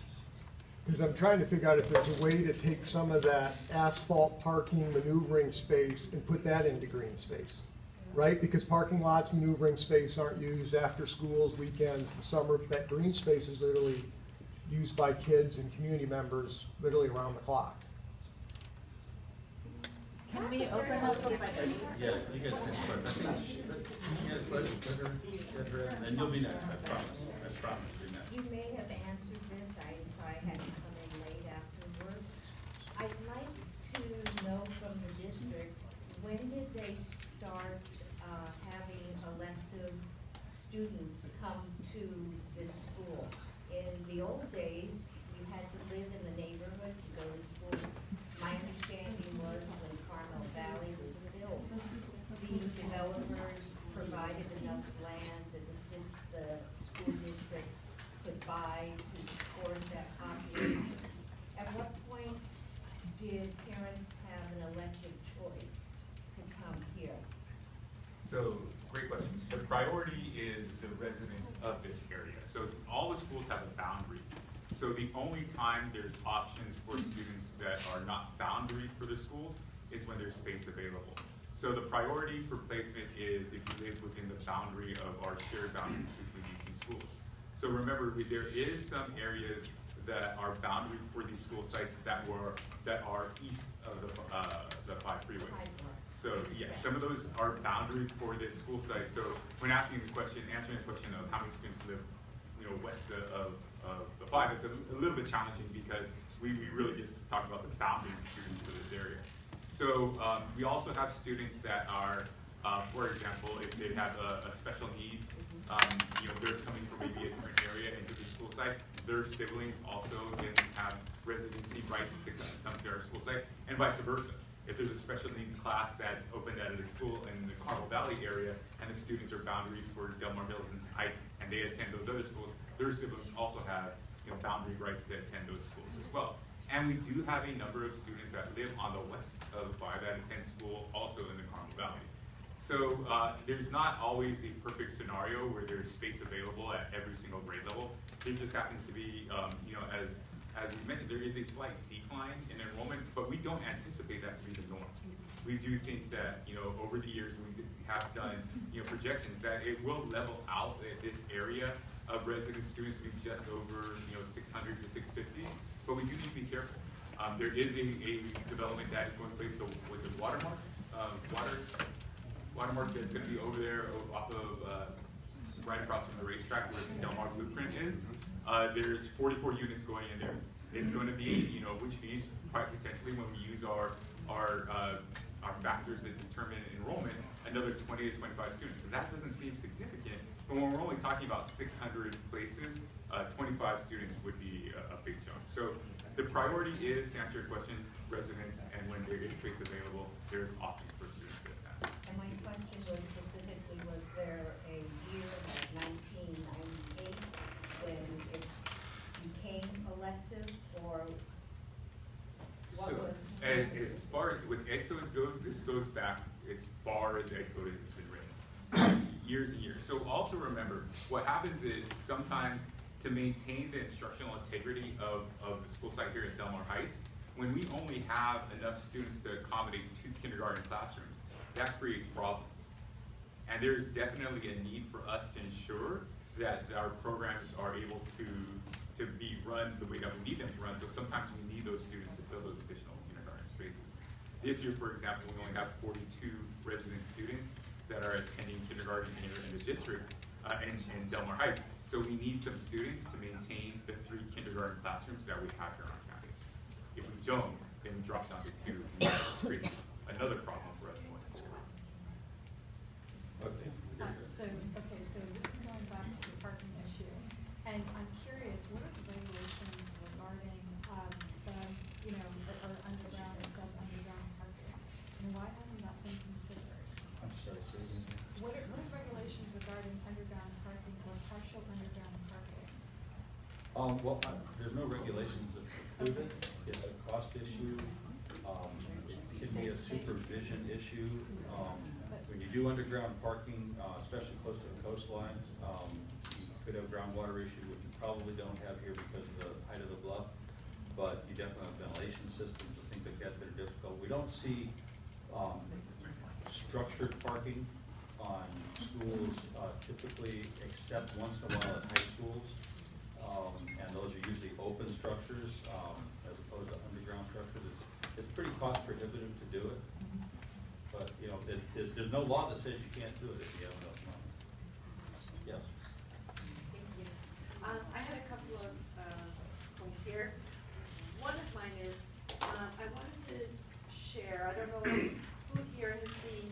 Because I'm trying to figure out if there's a way to take some of that asphalt parking maneuvering space and put that into green space, right? Because parking lots, maneuvering space aren't used after schools, weekends, the summer. That green space is literally used by kids and community members literally around the clock. Can we open up the? Yeah, you guys can start. I think you had a question, and then you'll be next, I promise. I promise you'll be next. You may have answered this, I had to come in late afterwards. I'd like to know from the district, when did they start having elective students come to this school? In the old days, you had to live in the neighborhood to go to school. My understanding was when Carmel Valley was built, these developers provided enough land that the school district could buy to support that population. At what point did parents have an elective choice to come here? So, great question. The priority is the residents of this area. So all the schools have a boundary. So the only time there's options for students that are not boundary for the schools is when there's space available. So the priority for placement is if you live within the boundary of our shared boundaries between these two schools. So remember, there is some areas that are boundary for these school sites that are east of the 5 freeway. So yeah, some of those are boundary for this school site. So when answering the question of how many students live, west of the 5, it's a little bit challenging because we really just talk about the boundary students for this area. So we also have students that are, for example, if they have a special needs, they're coming from maybe a different area into the school site. Their siblings also can have residency rights to come to our school site, and vice versa. If there's a special needs class that's opened at a school in the Carmel Valley area, and the students are boundary for Del Mar Hills and Heights, and they attend those other schools, their siblings also have boundary rights to attend those schools as well. And we do have a number of students that live on the west of the 5 that attend school also in the Carmel Valley. So there's not always a perfect scenario where there's space available at every single grade level. It just happens to be, as we mentioned, there is a slight decline in enrollment, but we don't anticipate that to be the norm. We do think that, over the years we have done, projections that it will level out this area of resident students to be just over, 600 to 650, but we do need to be careful. There is a development that is going to place was it Watermark? Watermark that's going to be over there off of, right across from the racetrack where the Del Mar blueprint is. There's 44 units going in there. It's going to be, which means quite potentially when we use our factors that determine enrollment, another 20 to 25 students. And that doesn't seem significant But when we're only talking about 600 places, 25 students would be a big chunk. So the priority is, to answer your question, residents, and when there is space available, there's options for students to attend. And my question was specifically, was there a year like 1998 when it became elective, or what So, was? as far as with Ed Code goes, this goes back as far as Ed Code has been written. Years and years. So also remember, what happens is sometimes to maintain the instructional integrity of the school site here at Del Mar Heights, when we only have enough students to accommodate 2 kindergarten classrooms, that creates problems. And there's definitely a need for us to ensure that our programs are able to be run the way that we need them to run. So sometimes we need those students to fill those additional kindergarten spaces. This year, for example, we only have 42 resident students that are attending kindergarten here in the district in Del Mar Heights. So we need some students to maintain the 3 kindergarten classrooms that we have here on campus. If we don't, then we drop down to 2, and that creates another problem for us going forward. Okay. So this is going back to the parking issue, and I'm curious, what are the regulations regarding, or underground or sub-underground parking? And why hasn't that been considered? I'm sorry, say it again. What are regulations regarding underground parking or partial underground parking? Well, there's no regulations that preclude it. It's a cost issue. It can be a supervision issue. When you do underground parking, especially close to the coastlines, you could have groundwater issue, which you probably don't have here because of the height of the bluff. But you definitely have ventilation systems and things like that that are difficult. We don't see structured parking on schools typically, except once in a while at high schools. And those are usually open structures as opposed to underground structures. It's pretty cost prohibitive to do it. But, there's no law that says you can't do it if you have enough money. Yes? Thank you. I had a couple of points here. One of mine is, I wanted to share, I don't know who here has seen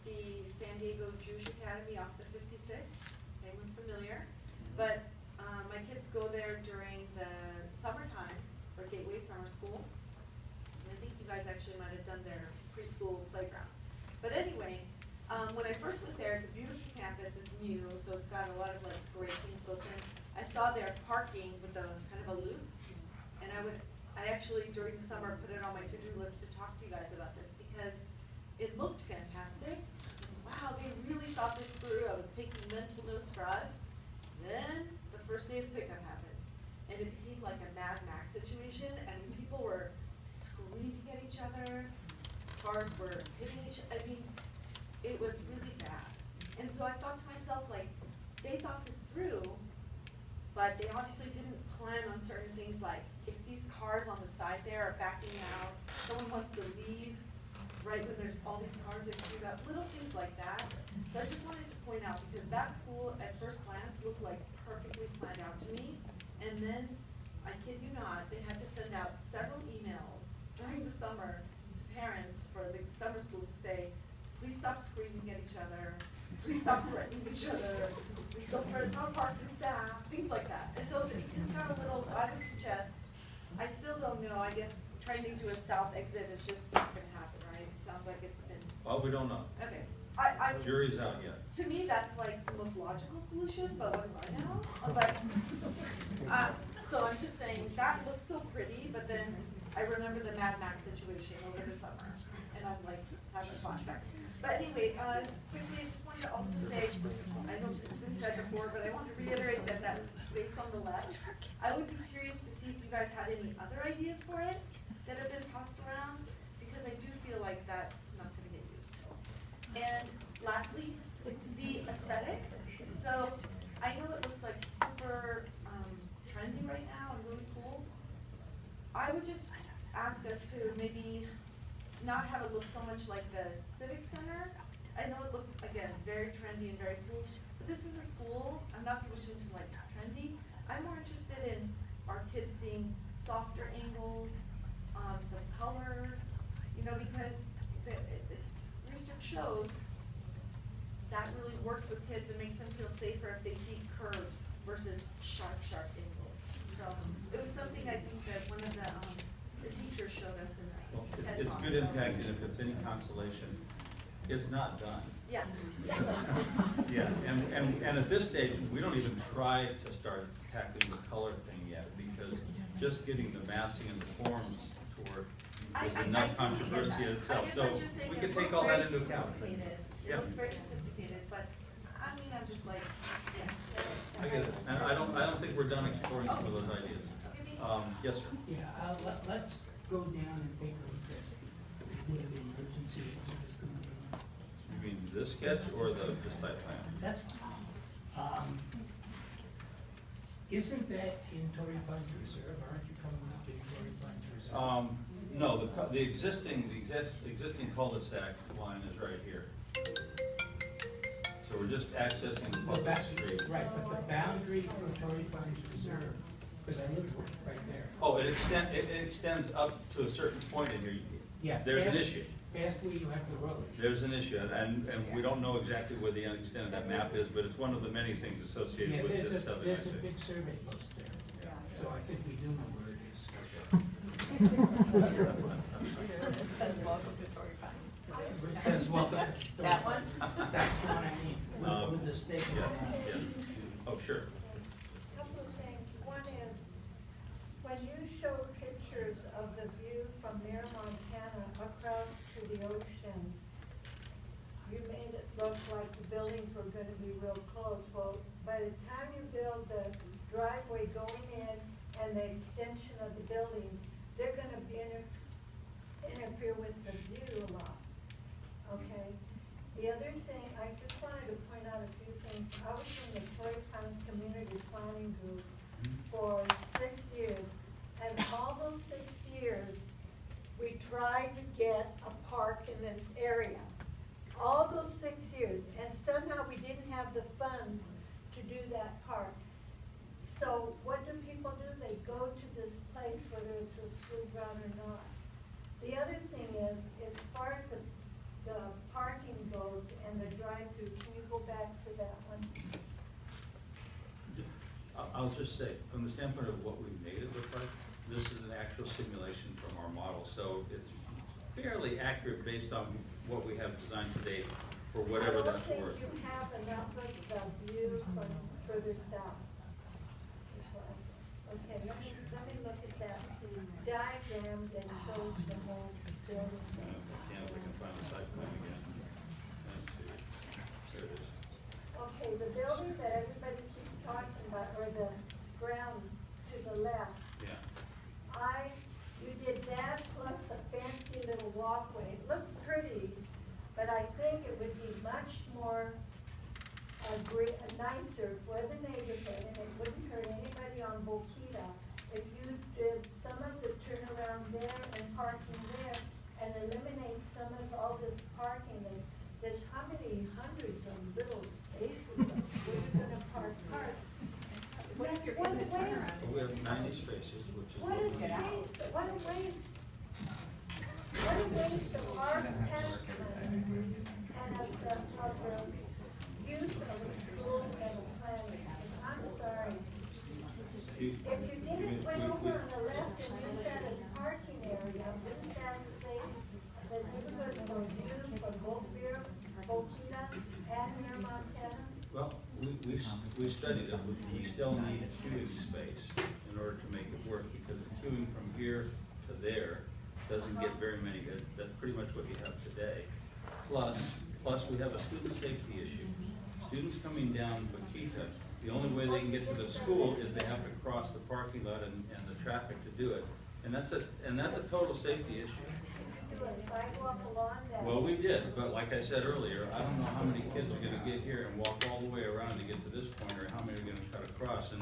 the San Diego Jewish Academy off the 56. Anyone's familiar? But my kids go there during the summertime for Gateway Summer School. And I think you guys actually might have done their preschool playground. But anyway, when I first went there, it's a beautiful campus, it's new, so it's got a lot of like great things built in. I saw their parking with a kind of a loop, and I actually during the summer put it on my to-do list to talk to you guys about this because it looked fantastic. I was like, wow, they really thought this through. I was taking mental notes for us. Then the first day of pickup happened, and it became like a Mad Max situation, and people were screaming at each other. Cars were hitting it was really bad. And so I thought to myself, like, they thought this through, but they obviously didn't plan on certain things like if these cars on the side there are backing out, someone wants to leave, right when there's all these cars are queued up, little things like that. So I just wanted to point out, because that school at first glance looked like perfectly planned out to me. And then, I kid you not, they had to send out several emails during the summer to parents for the summer school to say, please stop screaming at each other, please stop threatening each other, please don't threaten our parking staff, things like that. And so it just got a little, so I would suggest, I still don't know, I guess trying to do a south exit is just not gonna happen, right? It sounds like it's been. Well, we don't know. Okay. Jury's out yet. To me, that's like the most logical solution, but what do I know? So I'm just saying, that looks so pretty, but then I remember the Mad Max situation over the summer, and I'm like having flashbacks. But anyway, quickly, I just wanted to also say, I know it's been said before, but I want to reiterate that space on the left, I would be curious to see if you guys had any other ideas for it that have been tossed around, because I do feel like that's not gonna get used. And lastly, the aesthetic. So I know it looks like super trendy right now and really cool. I would just ask us to maybe not have it look so much like the Civic Center. I know it looks, again, very trendy and very cool, but this is a school. I'm not so much into like trendy. I'm more interested in our kids seeing softer angles, some color, because the research shows that that really works with kids and makes them feel safer if they see curves versus sharp angles. So it was something I think that one of the teachers showed us in Well, the TED it's Talk. good impact, and if it's any consolation, it's not done. Yeah. Yeah, and at this stage, we don't even try to start tackling the color thing yet, because just getting the massing and the forms to work is enough controversy in itself, so we can take all that into account. It Yeah. looks very sophisticated, but I mean, I'm just like, yeah. I get it, and I don't think we're done exploring some of those ideas. Yes, sir. Yeah, let's go down and take a look at where the emergency is going to be. You mean this sketch or the site plan? That's fine. Isn't that in Torrey Pines Reserve? Aren't you coming up in Torrey Pines Reserve? No, the existing cul-de-sac line is right here. So we're just accessing the public street. Right, but the boundary for Torrey Pines Reserve, because I live right there. Oh, it extends up to a certain point in here. Yeah. There's an issue. Past where you have the road. There's an issue, and we don't know exactly where the extent of that map is, but it's one of the many things associated Yeah, with there's this a, southern there's a exit. big survey post there. So I think we do know where it is. It says welcome to Torrey Pines. It says welcome. to That Torrey one? Pines. That's the one I mean, with the stake. Yeah. Oh, sure. Couple of things. One is, when you show pictures of the view from near Montana across to the ocean, you made it look like the buildings were gonna be real close. Well, by the time you build the driveway going in and the extension of the buildings, they're gonna be interfere with the view a lot, okay? The other thing, I just wanted to point out a few things. I was in the Torrey Pines Community Planning Group for 6 years, and all those 6 years, we tried to get a park in this area. All those 6 years, and somehow we didn't have the funds to do that park. So what do people do? They go to this place, whether it's a school ground or not. The other thing is, as far as the parking goes and the drive-through, can you go back to that one? I'll just say, from the standpoint of what we made it look like, this is an actual simulation from our model, so it's fairly accurate based on what we have designed today for whatever that's worth. I don't think you have enough of the view from further south. Okay, let me look at that diagram that shows the whole building. Yeah, we can find the site plan again. Let's see. There it is. Okay, the building that everybody keeps talking about, or the grounds to the left, Yeah. you did that plus the fancy little walkway. It looks pretty, but I think it would be much more nicer for the neighborhood, and it wouldn't hurt anybody on Bokita if you did some of the turnaround there and parking there, and eliminate some of all this parking. There's how many hundreds of little spaces where you're gonna park cars? What if you're in the turnaround? So we have 90 spaces, which is What what a we need. waste, what a waste. What a waste of our investment and of the use of the school and the planning. I'm sorry. If you didn't went over on the left and use that as parking area, wouldn't that say that you were going to use for both Beer, Bokita, and near Montana? Well, we studied it. We still need queuing space in order to make it work, because the queuing from here to there doesn't get very many. That's pretty much what you have today. Plus we have a student safety issue. Students coming down Bokita, the only way they can get to the school is they have to cross the parking lot and the traffic to do it. And that's a total safety issue. Do a sidewalk along that? Well, we did, but like I said earlier, I don't know how many kids are gonna get here and walk all the way around to get to this point, or how many are gonna try to cross, and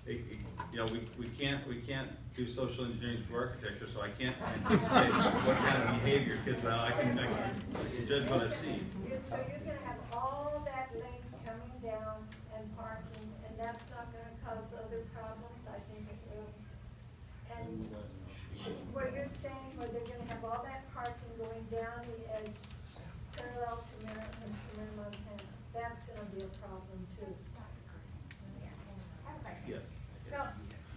we can't do social engineering through architecture, so I can't anticipate what kind of behavior kids are. I can judge what I've seen. So you're gonna have all that lane coming down and parking, and that's not gonna cause other problems? I think it will. And what you're saying, where they're gonna have all that parking going down the edge parallel to Montana, be a problem too. Yeah. I have a question. Yes. So,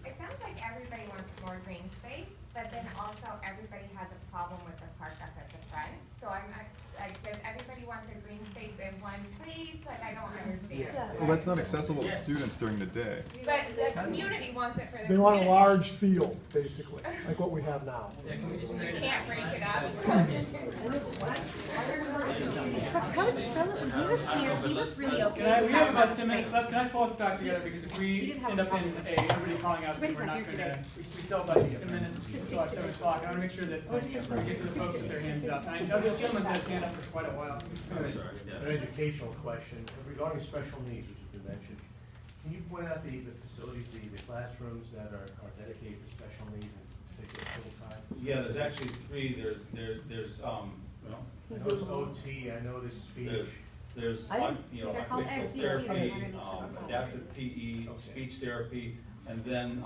it sounds like everybody wants more green space, but then also everybody has a problem with the park up at the front. So like, does everybody want the green space in one place? Like, I don't understand. Well, that's not accessible to students during the day. But the community wants it for the They community. want a large field, basically, like what we have now. You can't break it up. Coach Philip, when he was here, he was really okay. We have about 10 minutes left. Can I pull us back together? Because if we end up in everybody calling out, then we're not going to, we still have about 10 minutes until 7 o'clock. I want to make sure that we get to the folks with their hands up. And I know this gentleman's had his hand up for quite a while. An educational question regarding special needs, which has been mentioned. Can you point out the facilities, the classrooms that are dedicated to special needs in particular full time? Yeah, there's actually three. There's well, I noticed OT, I noticed speech. There's you know, occupational therapy, adaptive PE, speech therapy, and then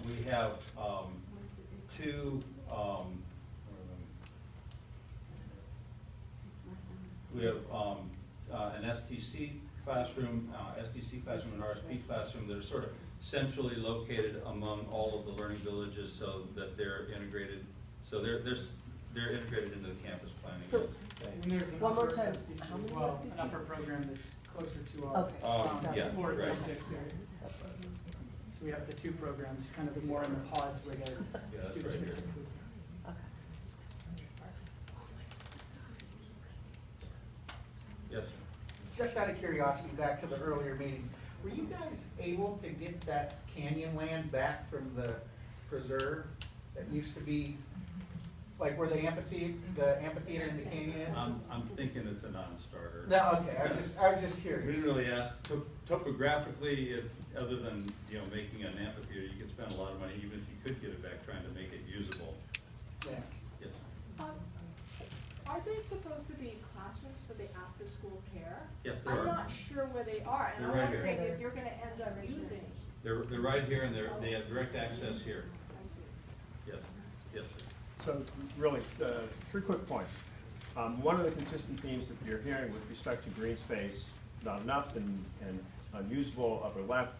we have two. We have an STC classroom, and RSP classroom that are sort of centrally located among all of the learning villages, so that they're integrated. So they're integrated into the campus planning. So, and there's an upper SDC as well, an upper program that's closer to our yeah, 4 to right. 6 area. So we have the two programs, kind of more in the pods where the students are typically. Yes. Just out of curiosity, back to the earlier meetings, were you guys able to get that canyon land back from the preserve that used to be, like where the amphitheater in the canyon is? I'm thinking it's a non-starter. No, okay, I was just curious. We didn't really ask topographically, other than making an amphitheater, you could spend a lot of money, even if you could get it back, trying to make it usable. Yeah. Yes. Are there supposed to be classrooms for the after-school care? Yes, there are. I'm not sure where they are, and They're I'm right here. wondering if you're gonna end up using. They're right here, and they have direct access here. I see. Yes, yes, sir. So really, 3 quick points. One of the consistent themes that you're hearing with respect to green space, not enough and unusable upper left,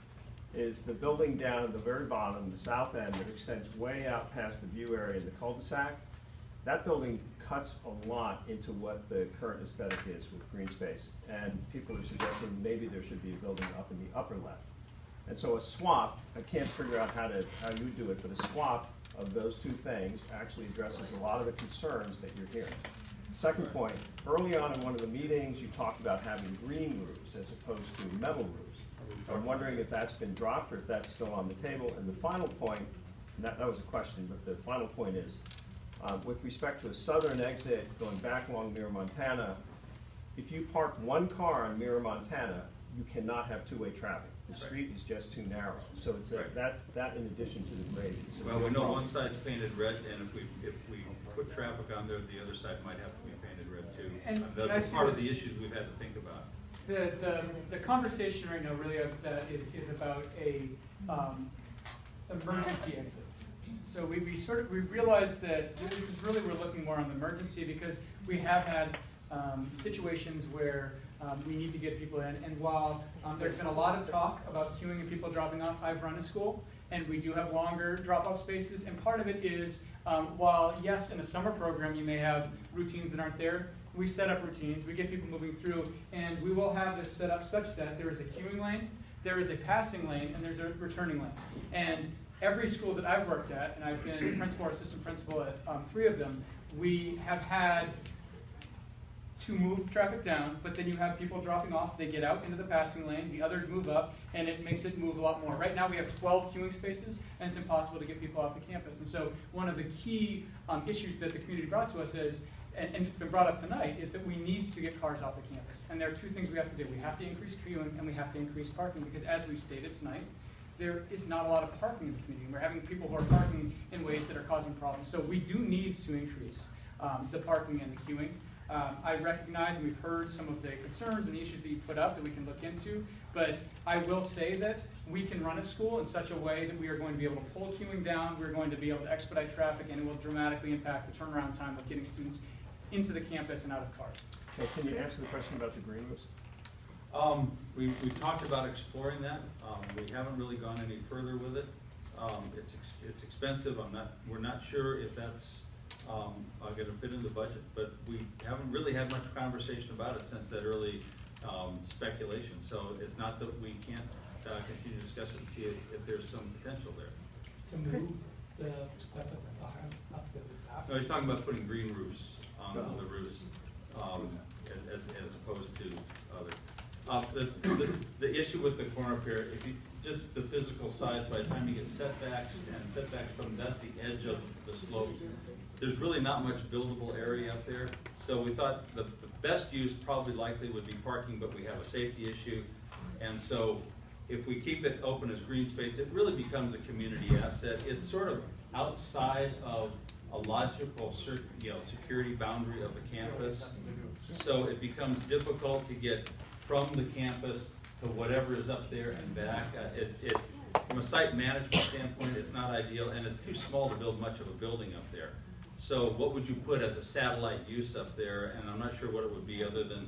is the building down at the very bottom, the south end, that extends way out past the view area in the cul-de-sac. That building cuts a lot into what the current aesthetic is with green space. And people are suggesting maybe there should be a building up in the upper left. And so a swap, I can't figure out how you do it, but a swap of those two things actually addresses a lot of the concerns that you're hearing. Second point, early on in one of the meetings, you talked about having green roofs as opposed to metal roofs. I'm wondering if that's been dropped or if that's still on the table. And the final point, and that was a question, but the final point is, with respect to a southern exit going back along Mira, Montana, if you park one car on Mira, Montana, you cannot have two-way traffic. The street is just too narrow. So it's that in addition to the grade. Well, we know one side's painted red, and if we put traffic on there, the other side might have to be painted red too. And that's part of the issues we've had to think about. The conversation right now really is about a emergency exit. So we realized that this is really, we're looking more on the emergency because we have had situations where we need to get people in. And while there's been a lot of talk about queuing and people dropping off, I've run a school and we do have longer drop-off spaces. And part of it is, while yes, in a summer program you may have routines that aren't there, we set up routines, we get people moving through, and we will have this set up such that there is a queuing lane, there is a passing lane, and there's a returning lane. And every school that I've worked at, and I've been principal or assistant principal at 3 of them, we have had to move traffic down, but then you have people dropping off, they get out into the passing lane, the others move up, and it makes it move a lot more. Right now we have 12 queuing spaces, and it's impossible to get people off the campus. And so one of the key issues that the community brought to us is, and it's been brought up tonight, is that we need to get cars off the campus. And there are 2 things we have to do. We have to increase queuing, and we have to increase parking, because as we've stated tonight, there is not a lot of parking in the community. We're having people who are parking in ways that are causing problems. So we do need to increase the parking and the queuing. I recognize, and we've heard some of the concerns and the issues that you put up that we can look into, but I will say that we can run a school in such a way that we are going to be able to pull queuing down, we're going to be able to expedite traffic, and it will dramatically impact the turnaround time of getting students into the campus and out of cars. Okay, can you answer the question about the green roofs? We talked about exploring that. We haven't really gone any further with it. It's expensive. We're not sure if that's gonna fit in the budget, but we haven't really had much conversation about it since that early speculation. So it's not that we can't continue to discuss it and see if there's some potential there. To move the stuff at the bottom up to the top. No, he's talking about putting green roofs on the roofs, as opposed to other. The issue with the corner up here, if you, just the physical size, by the time you get setbacks from, that's the edge of the slope. There's really not much buildable area up there. So we thought the best use probably likely would be parking, but we have a safety issue. And so if we keep it open as green space, it really becomes a community asset. It's sort of outside of a logical security boundary of the campus. So it becomes difficult to get from the campus to whatever is up there and back. From a site management standpoint, it's not ideal, and it's too small to build much of a building up there. So what would you put as a satellite use up there? And I'm not sure what it would be other than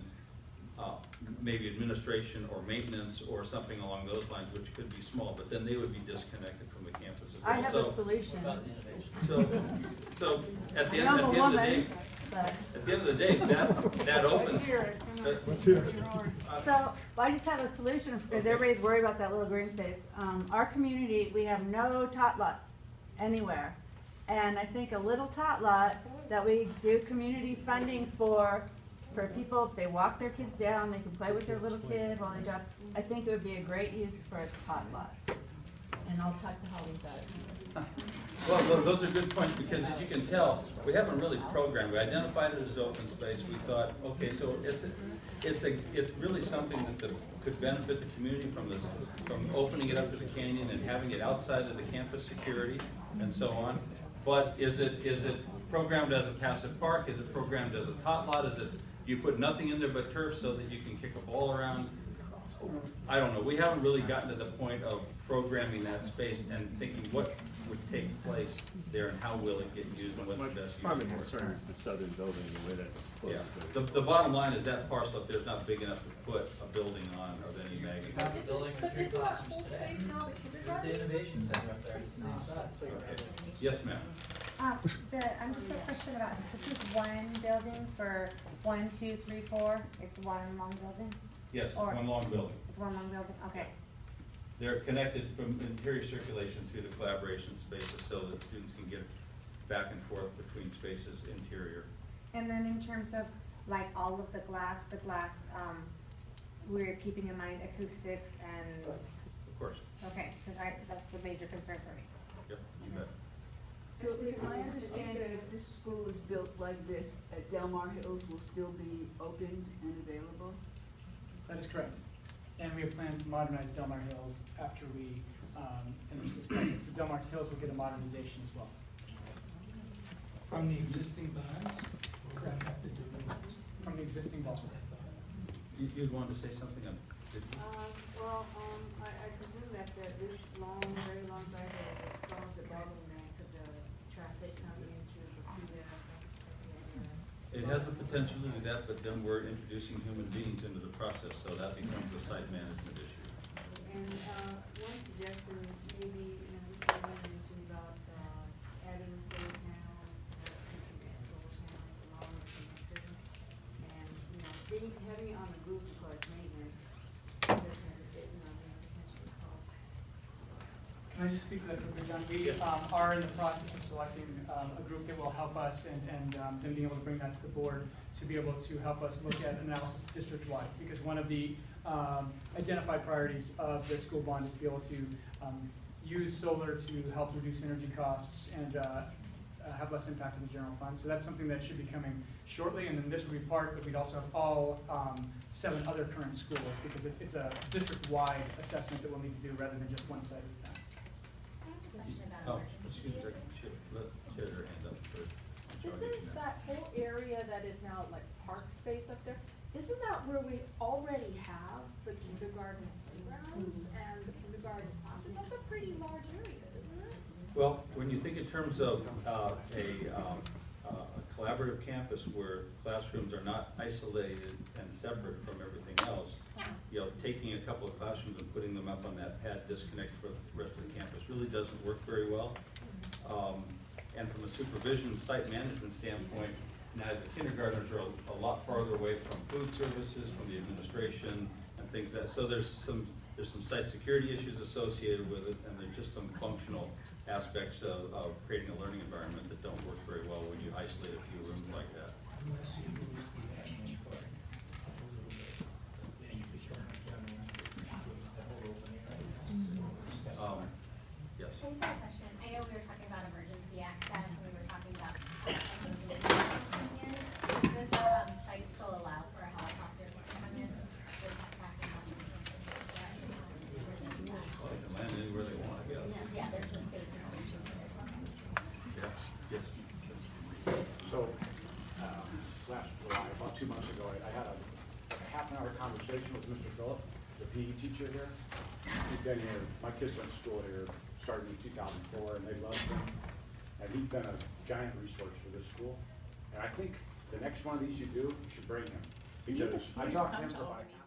maybe administration or maintenance or something along those lines, which could be small, but then they would be disconnected from the campus as well. I have a solution. So at the end of the day, that opens. Let's hear it. So I just have a solution because everybody's worried about that little green space. Our community, we have no tot lots anywhere. And I think a little tot lot that we do community funding for people, if they walk their kids down, they can play with their little kid while they drive. I think it would be a great use for a tot lot. And I'll talk to Holly about it. Well, those are good points, because as you can tell, we haven't really programmed. We identified it as open space. We thought, okay, so it's really something that could benefit the community from opening it up to the canyon and having it outside of the campus security and so on. But is it programmed as a passive park? Is it programmed as a tot lot? You put nothing in there but turf so that you can kick a ball around? I don't know. We haven't really gotten to the point of programming that space and thinking what would take place there and how will it get used and what's the best use. Primary concern is the southern building, the way that it's close. Yeah. The bottom line is that parcel up there is not big enough to put a building on of any magnitude. Half the building with 3 Isn't that classrooms full today. space now, the There's kindergarten? the innovation center up there, it's the same size. Okay. Yes, ma'am. I'm just a question about, this is one building for 1, 2, 3, 4, it's one long building? Yes, it's Or- one long building. It's one long building, okay. They're connected from interior circulation through the collaboration spaces so that students can get back and forth between spaces interior. And then in terms of like all of the glass, we're keeping in mind acoustics and, Of course. okay, because that's a major concern for me. Yep, you bet. So is my understanding that if this school is built like this, that Delmar Hills will still be opened and available? That is correct. And we have plans to modernize Delmar Hills after we finish this project. So Delmar Hills will get a modernization as well. From the existing bonds, or do we have to do new ones? From the existing bonds. You'd want to say something? I presume that this very long driveway that solves the bottleneck of the traffic coming in through the freeway. It has the potential to do that, but then we're introducing human beings into the process, so that becomes a site management issue. And one suggestion, maybe, Mr. Lee mentioned about adding solar panels, perhaps you can add solar panels along with the trees. And, having it on the roof because maintenance doesn't, potentially cost. Can I just speak to that quickly, John? We are in the process of selecting a group that will help us and then being able to bring that to the board to be able to help us look at analysis district-wide. Because one of the identified priorities of the school bond is to be able to use solar to help reduce energy costs and have less impact on the general fund. So that's something that should be coming shortly, and then this will be part that we'd also have all 7 other current schools, because it's a district-wide assessment that we'll need to do rather than just one site at a time. Oh, excuse me, she had her hand up first. Isn't that whole area that is now like park space up there, isn't that where we already have the kindergarten playgrounds and the kindergarten classrooms? That's a pretty large area, isn't it? Well, when you think in terms of a collaborative campus where classrooms are not isolated and separate from everything else, taking a couple of classrooms and putting them up on that pad disconnect for the rest of the campus really doesn't work very well. And from a supervision site management standpoint, now the kindergartners are a lot farther away from food services, from the administration and things like that. So there's some site security issues associated with it, and there's just some functional aspects of creating a learning environment that don't work very well when you isolate a few rooms like that. Unless you move the action part up a little bit, then you could turn it down around the whole open area. Yes. I just have a question. I know we were talking about emergency access, and we were talking about does the site still allow for a helicopter to come in? Well, they can land anywhere they want, I guess. Yeah, there's the space and solutions. Yes, yes. So, last July, about 2 months ago, I had a half-an-hour conversation with Mr. Phillip, the PE teacher here. He'd been here, my kids went to school here, started in 2004, and they loved him. And he's been a giant resource for this school. And I think the next one of these you do, you should bring him. Because I talked to him for 5 years.